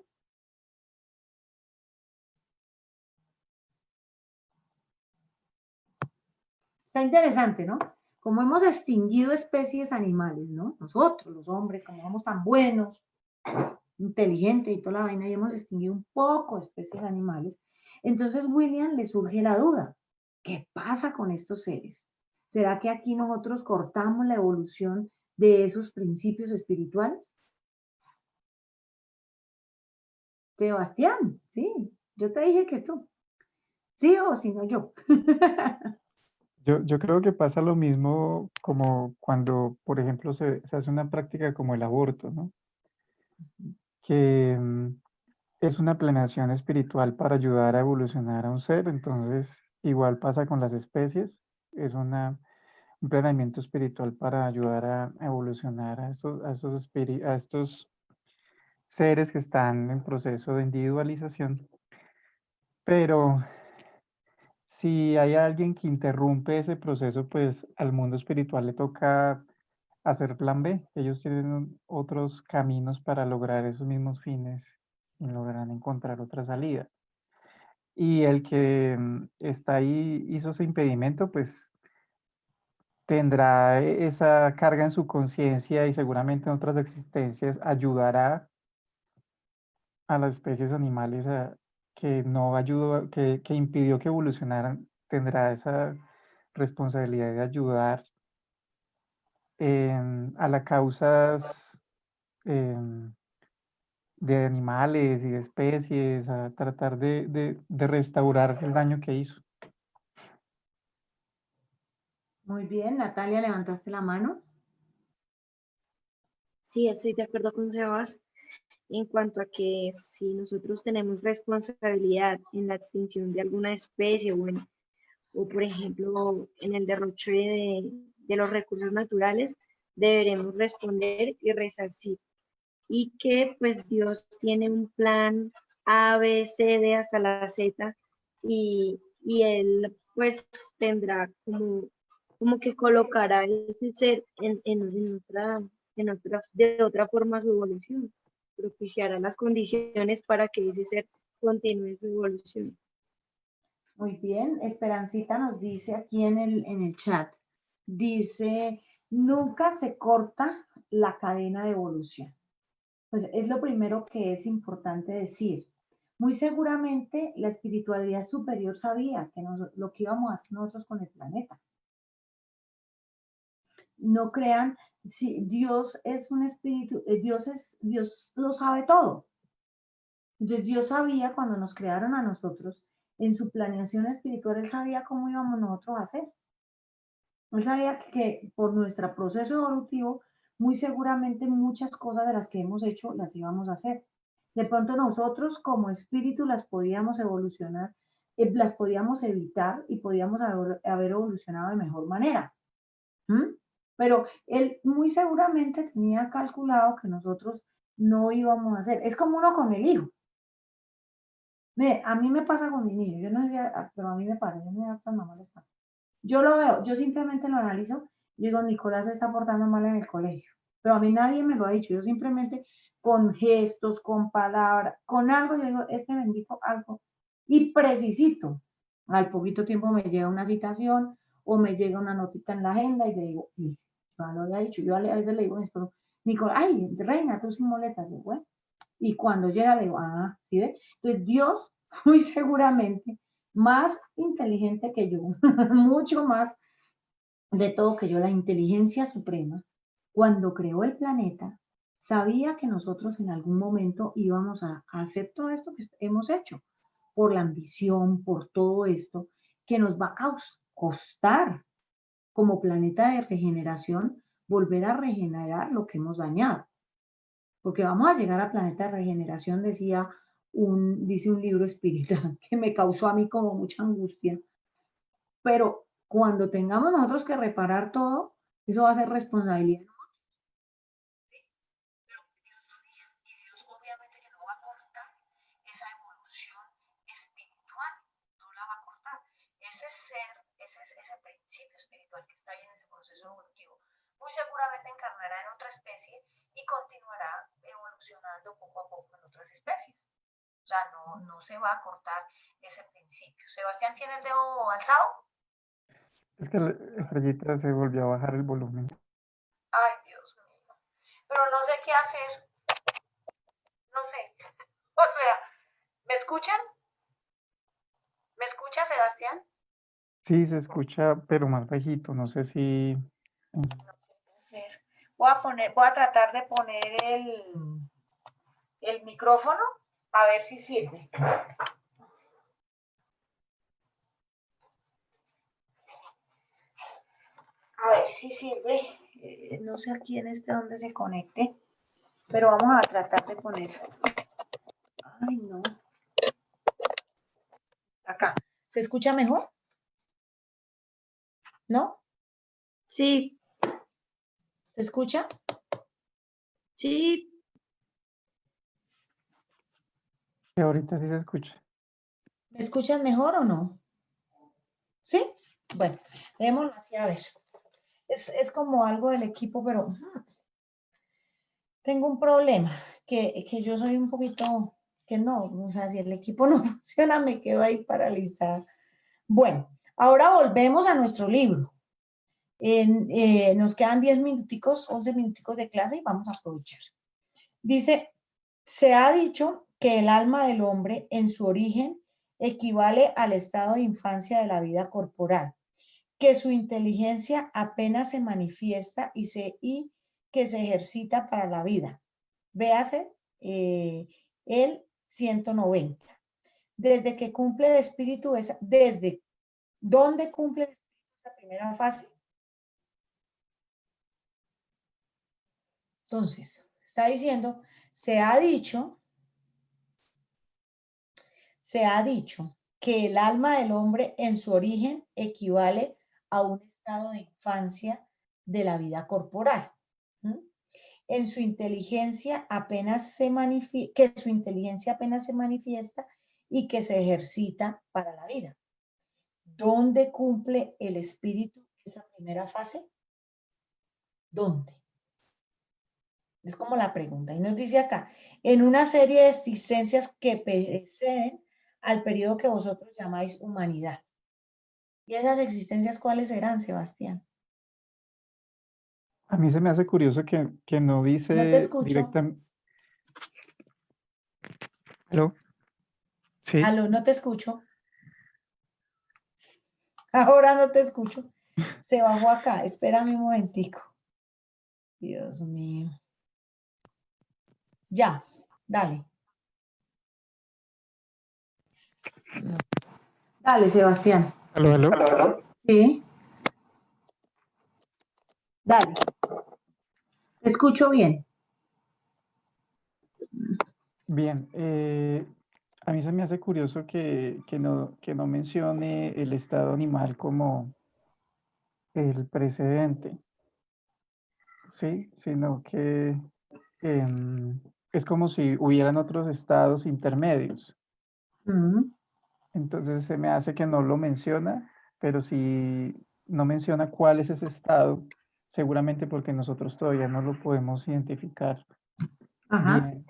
S3: Está interesante, ¿no? Como hemos extinguido especies animales, ¿no? Nosotros, los hombres, como somos tan buenos, inteligentes y toda la vaina, y hemos extinguido un poco especies animales. Entonces, William le surge la duda, ¿qué pasa con estos seres? ¿Será que aquí nosotros cortamos la evolución de esos principios espirituales? Sebastián, sí, yo te dije que tú. ¿Sí o si no yo?
S4: Yo creo que pasa lo mismo como cuando, por ejemplo, se hace una práctica como el aborto, ¿no? Que es una planeación espiritual para ayudar a evolucionar a un ser, entonces igual pasa con las especies, es un planeamiento espiritual para ayudar a evolucionar a estos seres que están en proceso de individualización. Pero si hay alguien que interrumpe ese proceso, pues al mundo espiritual le toca hacer plan B. Ellos tienen otros caminos para lograr esos mismos fines y logran encontrar otra salida. Y el que está ahí, hizo ese impedimento, pues tendrá esa carga en su conciencia y seguramente en otras existencias ayudará a las especies animales que no ayudó, que impidió que evolucionaran, tendrá esa responsabilidad de ayudar a las causas de animales y de especies, a tratar de restaurar el daño que hizo.
S3: Muy bien, Natalia, levantaste la mano.
S2: Sí, estoy de acuerdo con Sebas en cuanto a que si nosotros tenemos responsabilidad en la extinción de alguna especie o por ejemplo en el derroche de los recursos naturales, deberemos responder y resarcir. Y que pues Dios tiene un plan A, B, C, D hasta la Z y Él pues tendrá como que colocará ese ser de otra forma su evolución, propiciará las condiciones para que ese ser continúe su evolución.
S3: Muy bien, Esperancita nos dice aquí en el chat, dice, nunca se corta la cadena de evolución. Pues es lo primero que es importante decir. Muy seguramente la espiritualidad superior sabía que lo que íbamos a hacer nosotros con el planeta. No crean, si Dios es un espíritu, Dios lo sabe todo. Entonces Dios sabía cuando nos crearon a nosotros, en su planeación espiritual, Él sabía cómo íbamos nosotros a hacer. Él sabía que por nuestro proceso evolutivo, muy seguramente muchas cosas de las que hemos hecho las íbamos a hacer. De pronto nosotros como espíritu las podíamos evolucionar, las podíamos evitar y podíamos haber evolucionado de mejor manera. ¿Mm? Pero él muy seguramente tenía calculado que nosotros no íbamos a hacer. Es como uno con el hijo. A mí me pasa con mi niño, yo no sé, pero a mí me pasa, yo me da tan mal. Yo lo veo, yo simplemente lo analizo y digo, Nicolás se está portando mal en el colegio, pero a mí nadie me lo ha dicho, yo simplemente con gestos, con palabras, con algo, yo digo, este bendito algo, y precisito, al poquito tiempo me llega una citación o me llega una notita en la agenda y le digo, ya lo había dicho, yo a veces le digo a mi esposo, Nicolás, ay, reina, tú sí molestas, yo, bueno, y cuando llega le digo, ¿sí ve? Entonces Dios muy seguramente más inteligente que yo, mucho más de todo que yo, la inteligencia suprema, cuando creó el planeta, sabía que nosotros en algún momento íbamos a hacer todo esto que hemos hecho, por la ambición, por todo esto, que nos va a costar como planeta de regeneración volver a regenerar lo que hemos dañado. Porque vamos a llegar a planeta de regeneración, dice un libro espiritual que me causó a mí como mucha angustia. Pero cuando tengamos nosotros que reparar todo, eso va a ser responsabilidad. Dios obviamente que no va a cortar esa evolución espiritual, no la va a cortar. Ese ser, ese principio espiritual que está ahí en ese proceso evolutivo, muy seguramente encarnará en otra especie y continuará evolucionando poco a poco en otras especies. O sea, no se va a cortar ese principio. Sebastián, ¿tiene el dedo alzado?
S4: Es que la Estrellita se volvió a bajar el volumen.
S3: Ay, Dios mío. Pero no sé qué hacer. No sé. O sea, ¿me escuchan? ¿Me escucha, Sebastián?
S4: Sí, se escucha, pero más bajito. No sé si...
S3: No sé qué hacer. Voy a tratar de poner el micrófono a ver si sirve. A ver si sirve. No sé aquí en dónde se conecte, pero vamos a tratar de poner. Ay, no. Acá. ¿Se escucha mejor? ¿No?
S2: Sí,
S3: ¿Se escucha?
S2: sí,
S4: ahorita sí se escucha.
S3: ¿Me escuchan mejor o no? ¿Sí? Bueno, démoslo así a ver. Es como algo del equipo, pero tengo un problema, que yo soy un poquito, que no, o sea, si el equipo no funciona, me quedo ahí paralizada. Bueno, ahora volvemos a nuestro libro. Nos quedan 10 minuticos, 11 minuticos de clase y vamos a aprovechar. Dice, se ha dicho que el alma del hombre en su origen equivale al estado de infancia de la vida corporal, que su inteligencia apenas se manifiesta y que se ejercita para la vida. Véase el 190. Desde que cumple el espíritu, desde dónde cumple el espíritu esa primera fase. Entonces, está diciendo, se ha dicho que el alma del hombre en su origen equivale a un estado de infancia de la vida corporal. En su inteligencia apenas se manifiesta y que se ejercita para la vida. ¿Dónde cumple el espíritu esa primera fase? ¿Dónde? Es como la pregunta. Y nos dice acá, en una serie de existencias que preceden al periodo que vosotros llamáis humanidad. ¿Y esas existencias cuáles serán, Sebastián?
S4: A mí se me hace curioso que no
S3: No te
S4: dice
S3: escucho.
S4: directamente... ¿Aló? Sí.
S3: Aló, no te escucho. Ahora no te escucho. Se bajó acá. Espérame un momentico. Dios mío. Ya, dale. No. Dale, Sebastián.
S4: ¿Aló, aló?
S3: Sí. Dale. Te escucho bien.
S4: Bien, a mí se me hace curioso que no mencione el estado animal como el precedente, ¿sí? Sino que es como si hubieran otros estados intermedios.
S3: Mm.
S4: Entonces se me hace que no lo menciona, pero si no menciona cuál es ese estado, seguramente porque nosotros todavía no lo podemos identificar
S3: Ajá.
S4: bien,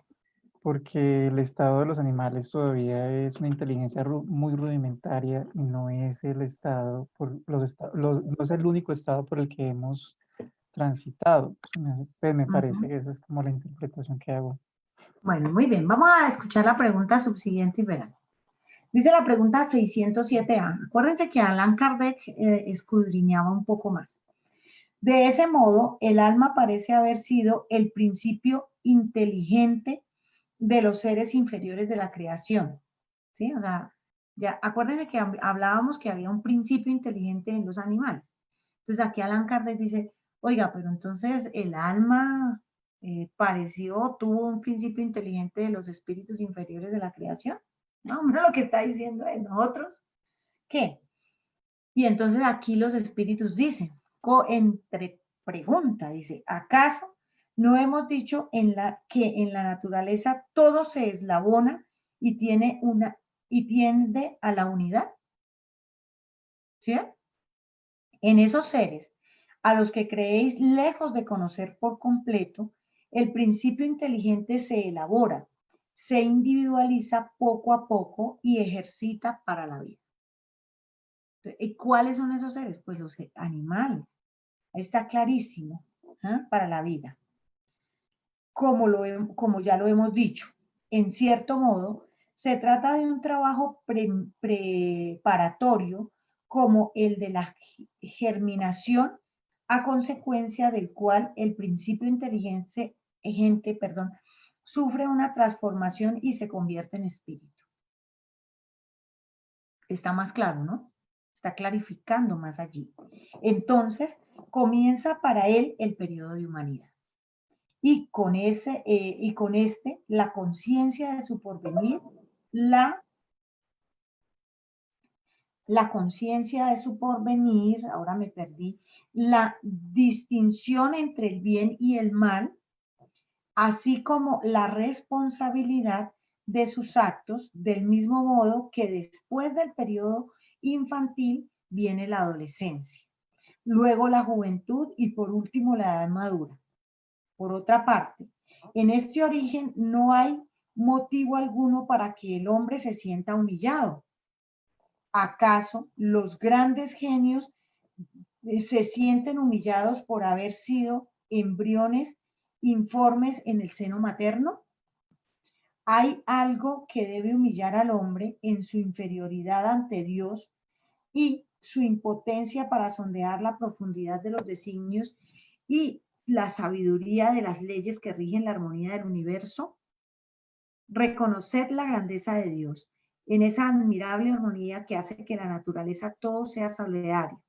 S4: porque el estado de los animales todavía es una inteligencia muy rudimentaria y no es el estado, no es el único estado por el que hemos transitado. Pues me parece que esa es como la interpretación que hago.
S3: Bueno, muy bien. Vamos a escuchar la pregunta subsiguiente y verán. Dice la pregunta 607A. Acuérdense que Allan Kardec escudriñaba un poco más. De ese modo, el alma parece haber sido el principio inteligente de los seres inferiores de la creación. ¿Sí? O sea, ya acuérdense que hablábamos que había un principio inteligente en los animales. Entonces aquí Allan Kardec dice, oiga, pero entonces el alma tuvo un principio inteligente de los espíritus inferiores de la creación. No, hombre, lo que está diciendo de nosotros. ¿Qué? Y entonces aquí los espíritus dicen, entre pregunta, dice, ¿acaso no hemos dicho que en la naturaleza todo se eslabona y tiende a la unidad? ¿Sí? En esos seres a los que creéis lejos de conocer por completo, el principio inteligente se elabora, se individualiza poco a poco y ejercita para la vida. ¿Y cuáles son esos seres? Pues los animales. Ahí está clarísimo, para la vida. Como ya lo hemos dicho, en cierto modo, se trata de un trabajo preparatorio como el de la germinación, a consecuencia del cual el principio inteligente, sufre una transformación y se convierte en espíritu. Está más claro, ¿no? Está clarificando más allí. Entonces, comienza para él el periodo de humanidad. Y con la conciencia de su porvenir, la conciencia de su porvenir, ahora me perdí, la distinción entre el bien y el mal, así como la responsabilidad de sus actos, del mismo modo que después del periodo infantil viene la adolescencia, luego la juventud y por último la edad madura. Por otra parte, en este origen no hay motivo alguno para que el hombre se sienta humillado. ¿Acaso los grandes genios se sienten humillados por haber sido embriones informes en el seno materno? Hay algo que debe humillar al hombre en su inferioridad ante Dios y su impotencia para sondear la profundidad de los designios y la sabiduría de las leyes que rigen la armonía del universo. Reconocer la grandeza de Dios en esa admirable armonía que hace que la naturaleza todo sea solidario.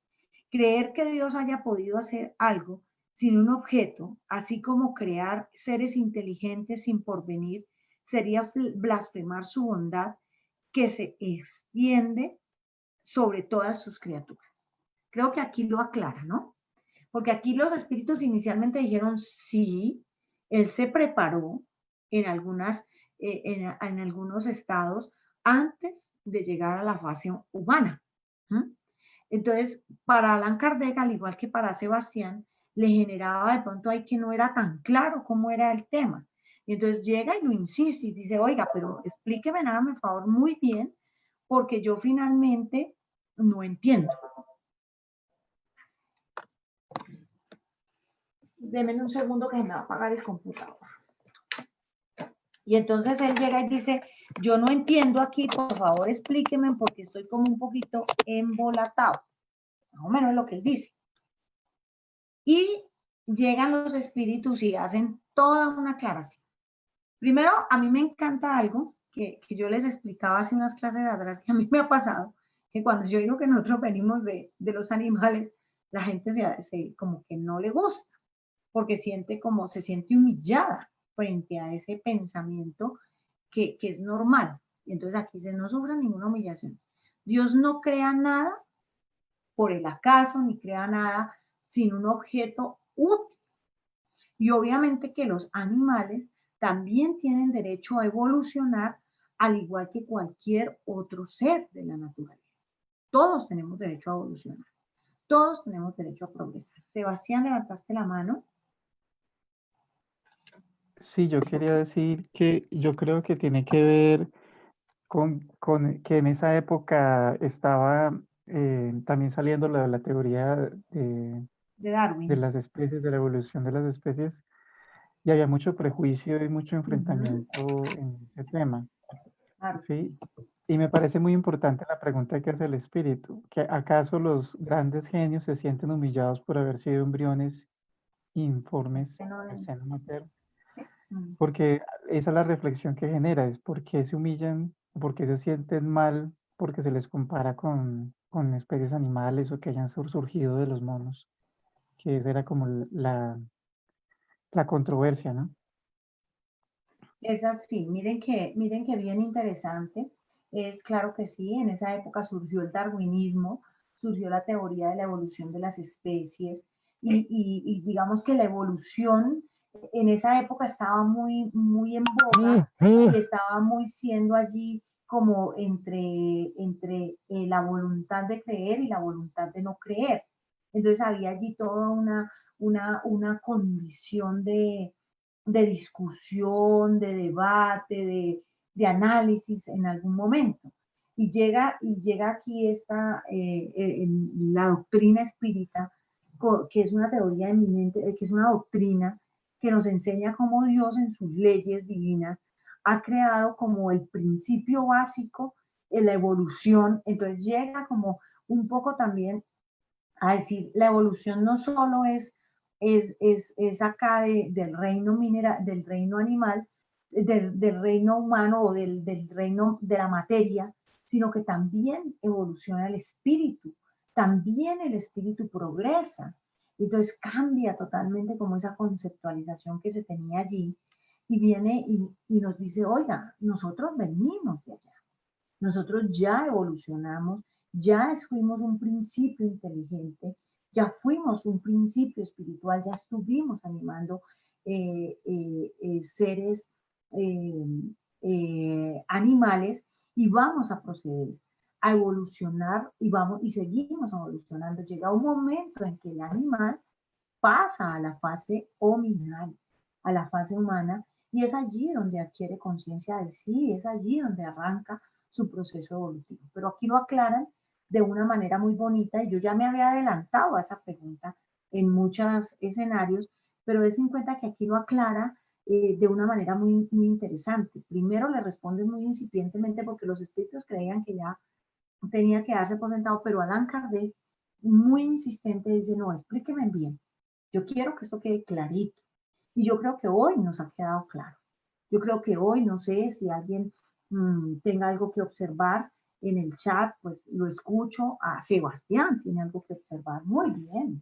S3: Creer que Dios haya podido hacer algo sin un objeto, así como crear seres inteligentes sin porvenir, sería blasfemar su bondad que se extiende sobre todas sus criaturas. Creo que aquí lo aclara, ¿no? Porque aquí los espíritus inicialmente dijeron, sí, él se preparó en algunos estados antes de llegar a la fase humana. Entonces, para Allan Kardec, al igual que para Sebastián, le generaba de pronto ahí que no era tan claro cómo era el tema. Y entonces llega y lo insiste y dice, oiga, pero explíqueme nada, por favor, muy bien, porque yo finalmente no entiendo. Deme un segundo que me va a apagar el computador. Y entonces él llega y dice, yo no entiendo aquí, por favor explíqueme porque estoy como un poquito embolatado. Más o menos es lo que él dice. Y llegan los espíritus y hacen toda una aclaración. Primero, a mí me encanta algo que yo les explicaba hace unas clases de atrás, que a mí me ha pasado, que cuando yo digo que nosotros venimos de los animales, la gente como que no le gusta, porque se siente humillada frente a ese pensamiento que es normal. Y entonces aquí no sufre ninguna humillación. Dios no crea nada por el acaso, ni crea nada sin un objeto útil. Y obviamente que los animales también tienen derecho a evolucionar al igual que cualquier otro ser de la naturaleza. Todos tenemos derecho a evolucionar. Todos tenemos derecho a progresar. Sebastián, levantaste la mano.
S4: Sí, yo quería decir que yo creo que tiene que ver con que en esa época estaba también saliendo la teoría
S3: De
S4: de
S3: Darwin.
S4: las especies, de la evolución de las especies, y había mucho prejuicio y mucho enfrentamiento en ese tema,
S3: Claro.
S4: ¿sí? Y me parece muy importante la pregunta que hace el espíritu, que ¿acaso los grandes genios se sienten humillados por haber sido embriones informes
S3: Que no
S4: en el
S3: ven.
S4: seno materno?
S3: Mm.
S4: Porque esa es la reflexión que genera, es por qué se humillan, por qué se sienten mal, porque se les compara con especies animales o que hayan surgido de los monos, que esa era como la controversia, ¿no?
S3: Es así, miren que bien interesante. Es claro que sí, en esa época surgió el darwinismo, surgió la teoría de la evolución de las especies y digamos que la evolución en esa época estaba muy en boga y estaba muy siendo allí como entre la voluntad de creer y la voluntad de no creer. Entonces había allí toda una condición de discusión, de debate, de análisis en algún momento. Y llega aquí la doctrina espírita, que es una teoría eminente, que es una doctrina que nos enseña cómo Dios en sus leyes divinas ha creado como el principio básico en la evolución. Entonces llega como un poco también a decir, la evolución no solo es acá del reino mineral, del reino animal, del reino humano o del reino de la materia, sino que también evoluciona el espíritu, también el espíritu progresa. Entonces cambia totalmente como esa conceptualización que se tenía allí y viene y nos dice, oiga, nosotros venimos de allá. Nosotros ya evolucionamos, ya fuimos un principio inteligente, ya fuimos un principio espiritual, ya estuvimos animando seres animales y vamos a proceder a evolucionar y seguimos evolucionando. Llega un momento en que el animal pasa a la fase hominal, a la fase humana, y es allí donde adquiere conciencia de sí, es allí donde arranca su proceso evolutivo. Pero aquí lo aclaran de una manera muy bonita y yo ya me había adelantado a esa pregunta en muchos escenarios, pero es en cuenta que aquí lo aclara de una manera muy interesante. Primero le responden muy incipientemente porque los espíritus creían que ya tenía que darse por sentado, pero Allan Kardec, muy insistente, dice, no, explíqueme bien. Yo quiero que esto quede clarito. Y yo creo que hoy nos ha quedado claro. Yo creo que hoy, no sé si alguien tenga algo que observar en el chat, pues lo escucho. A Sebastián tiene algo que observar. Muy bien.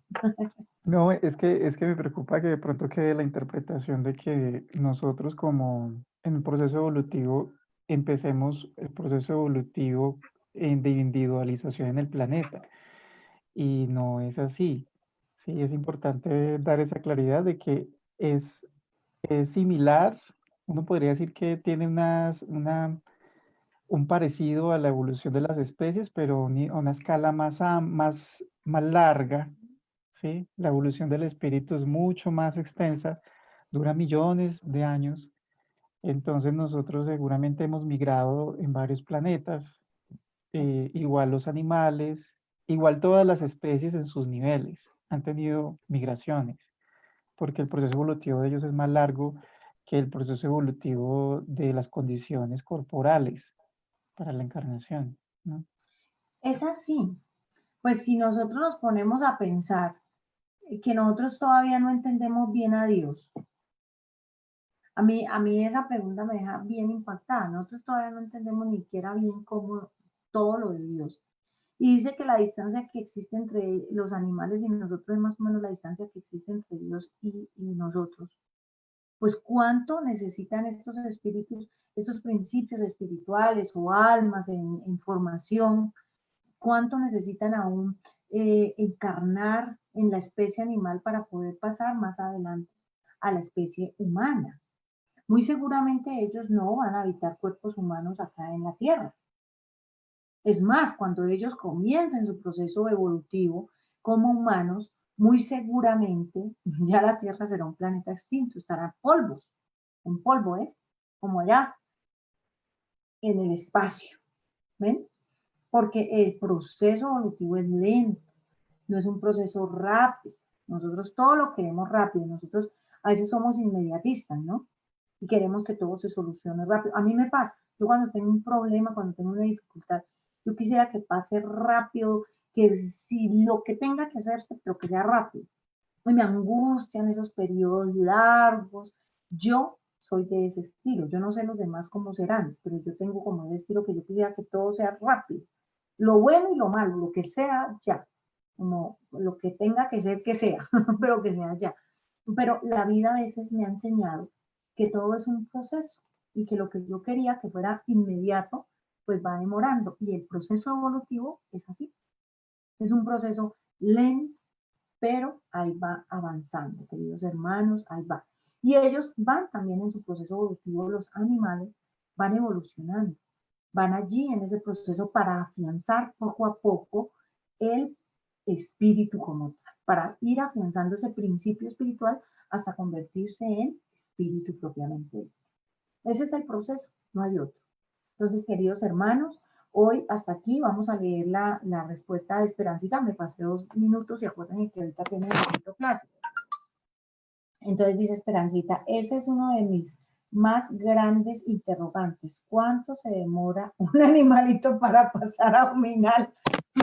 S4: No, es que me preocupa que de pronto quede la interpretación de que nosotros como en un proceso evolutivo empecemos el proceso evolutivo de individualización en el planeta. Y no es así. Sí, es importante dar esa claridad de que es similar, uno podría decir que tiene un parecido a la evolución de las especies, pero a una escala más larga, ¿sí? La evolución del espíritu es mucho más extensa, dura millones de años. Entonces nosotros seguramente hemos migrado en varios planetas, igual los animales, igual todas las especies en sus niveles han tenido migraciones, porque el proceso evolutivo de ellos es más largo que el proceso evolutivo de las condiciones corporales para la encarnación, ¿no?
S3: Es así. Pues si nosotros nos ponemos a pensar que nosotros todavía no entendemos bien a Dios, a mí esa pregunta me deja bien impactada. Nosotros todavía no entendemos ni siquiera bien cómo todo lo de Dios. Y dice que la distancia que existe entre los animales y nosotros es más o menos la distancia que existe entre Dios y nosotros. Pues cuánto necesitan estos espíritus, estos principios espirituales o almas en formación, cuánto necesitan aún encarnar en la especie animal para poder pasar más adelante a la especie humana. Muy seguramente ellos no van a habitar cuerpos humanos acá en la Tierra. Es más, cuando ellos comiencen su proceso evolutivo como humanos, muy seguramente ya la Tierra será un planeta extinto, estará en polvo es, como allá en el espacio, ¿ven? Porque el proceso evolutivo es lento, no es un proceso rápido. Nosotros todo lo queremos rápido, nosotros a veces somos inmediatistas, ¿no? y queremos que todo se solucione rápido. A mí me pasa, yo cuando tengo un problema, cuando tengo una dificultad, yo quisiera que pase rápido, que si lo que tenga que hacerse, pero que sea rápido. Y me angustian esos periodos largos. Yo soy de ese estilo. Yo no sé los demás cómo serán, pero yo tengo como ese estilo que yo quisiera que todo sea rápido. Lo bueno y lo malo, lo que sea ya. Como lo que tenga que sea, pero que sea ya. Pero la vida a veces me ha enseñado que todo es un proceso y que lo que yo quería que fuera inmediato, pues va demorando. Y el proceso evolutivo es así. Es un proceso lento, pero ahí va avanzando, queridos hermanos, ahí va. Y ellos van también en su proceso evolutivo, los animales van evolucionando, van allí en ese proceso para afianzar poco a poco el espíritu como tal, para ir afianzando ese principio espiritual hasta convertirse en espíritu propiamente. Ese es el proceso, no hay otro. Entonces, queridos hermanos, hoy hasta aquí vamos a leer la respuesta de Esperancita. Me pasé 2 minutos y acuérdense que ahorita tiene el clase. Entonces dice Esperancita, ese es uno de mis más grandes interrogantes. ¿Cuánto se demora un animalito para pasar a abdominal?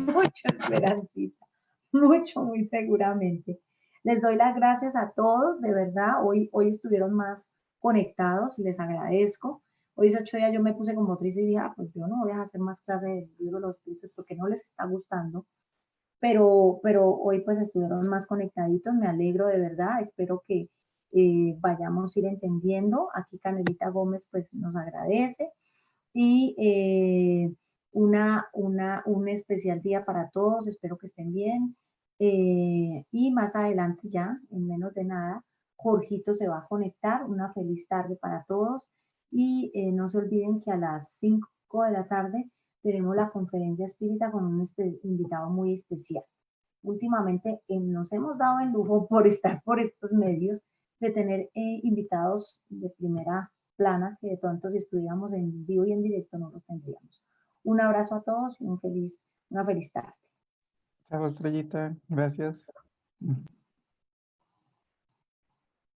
S3: Mucho, Esperancita. Mucho, muy seguramente. Les doy las gracias a todos, de verdad. Hoy estuvieron más conectados, les agradezco. Hoy es 8 días, yo me puse como triste y dije, pues yo no voy a hacer más clases del libro de los espíritus porque no les está gustando. Pero hoy pues estuvieron más conectaditos, me alegro de verdad, espero que vayamos a ir entendiendo. Aquí Canelita Gómez pues nos agradece y un especial día para todos, espero que estén bien. Y más adelante ya, en menos de nada, Jorgito se va a conectar. Una feliz tarde para todos y no se olviden que a las 5 de la tarde tenemos la conferencia espírita con un invitado muy especial. Últimamente nos hemos dado el lujo por estar por estos medios de tener invitados de primera plana que de pronto si estuviéramos en vivo y en directo no los tendríamos. Un abrazo a todos y una feliz tarde.
S4: Chao, Estrellita. Gracias.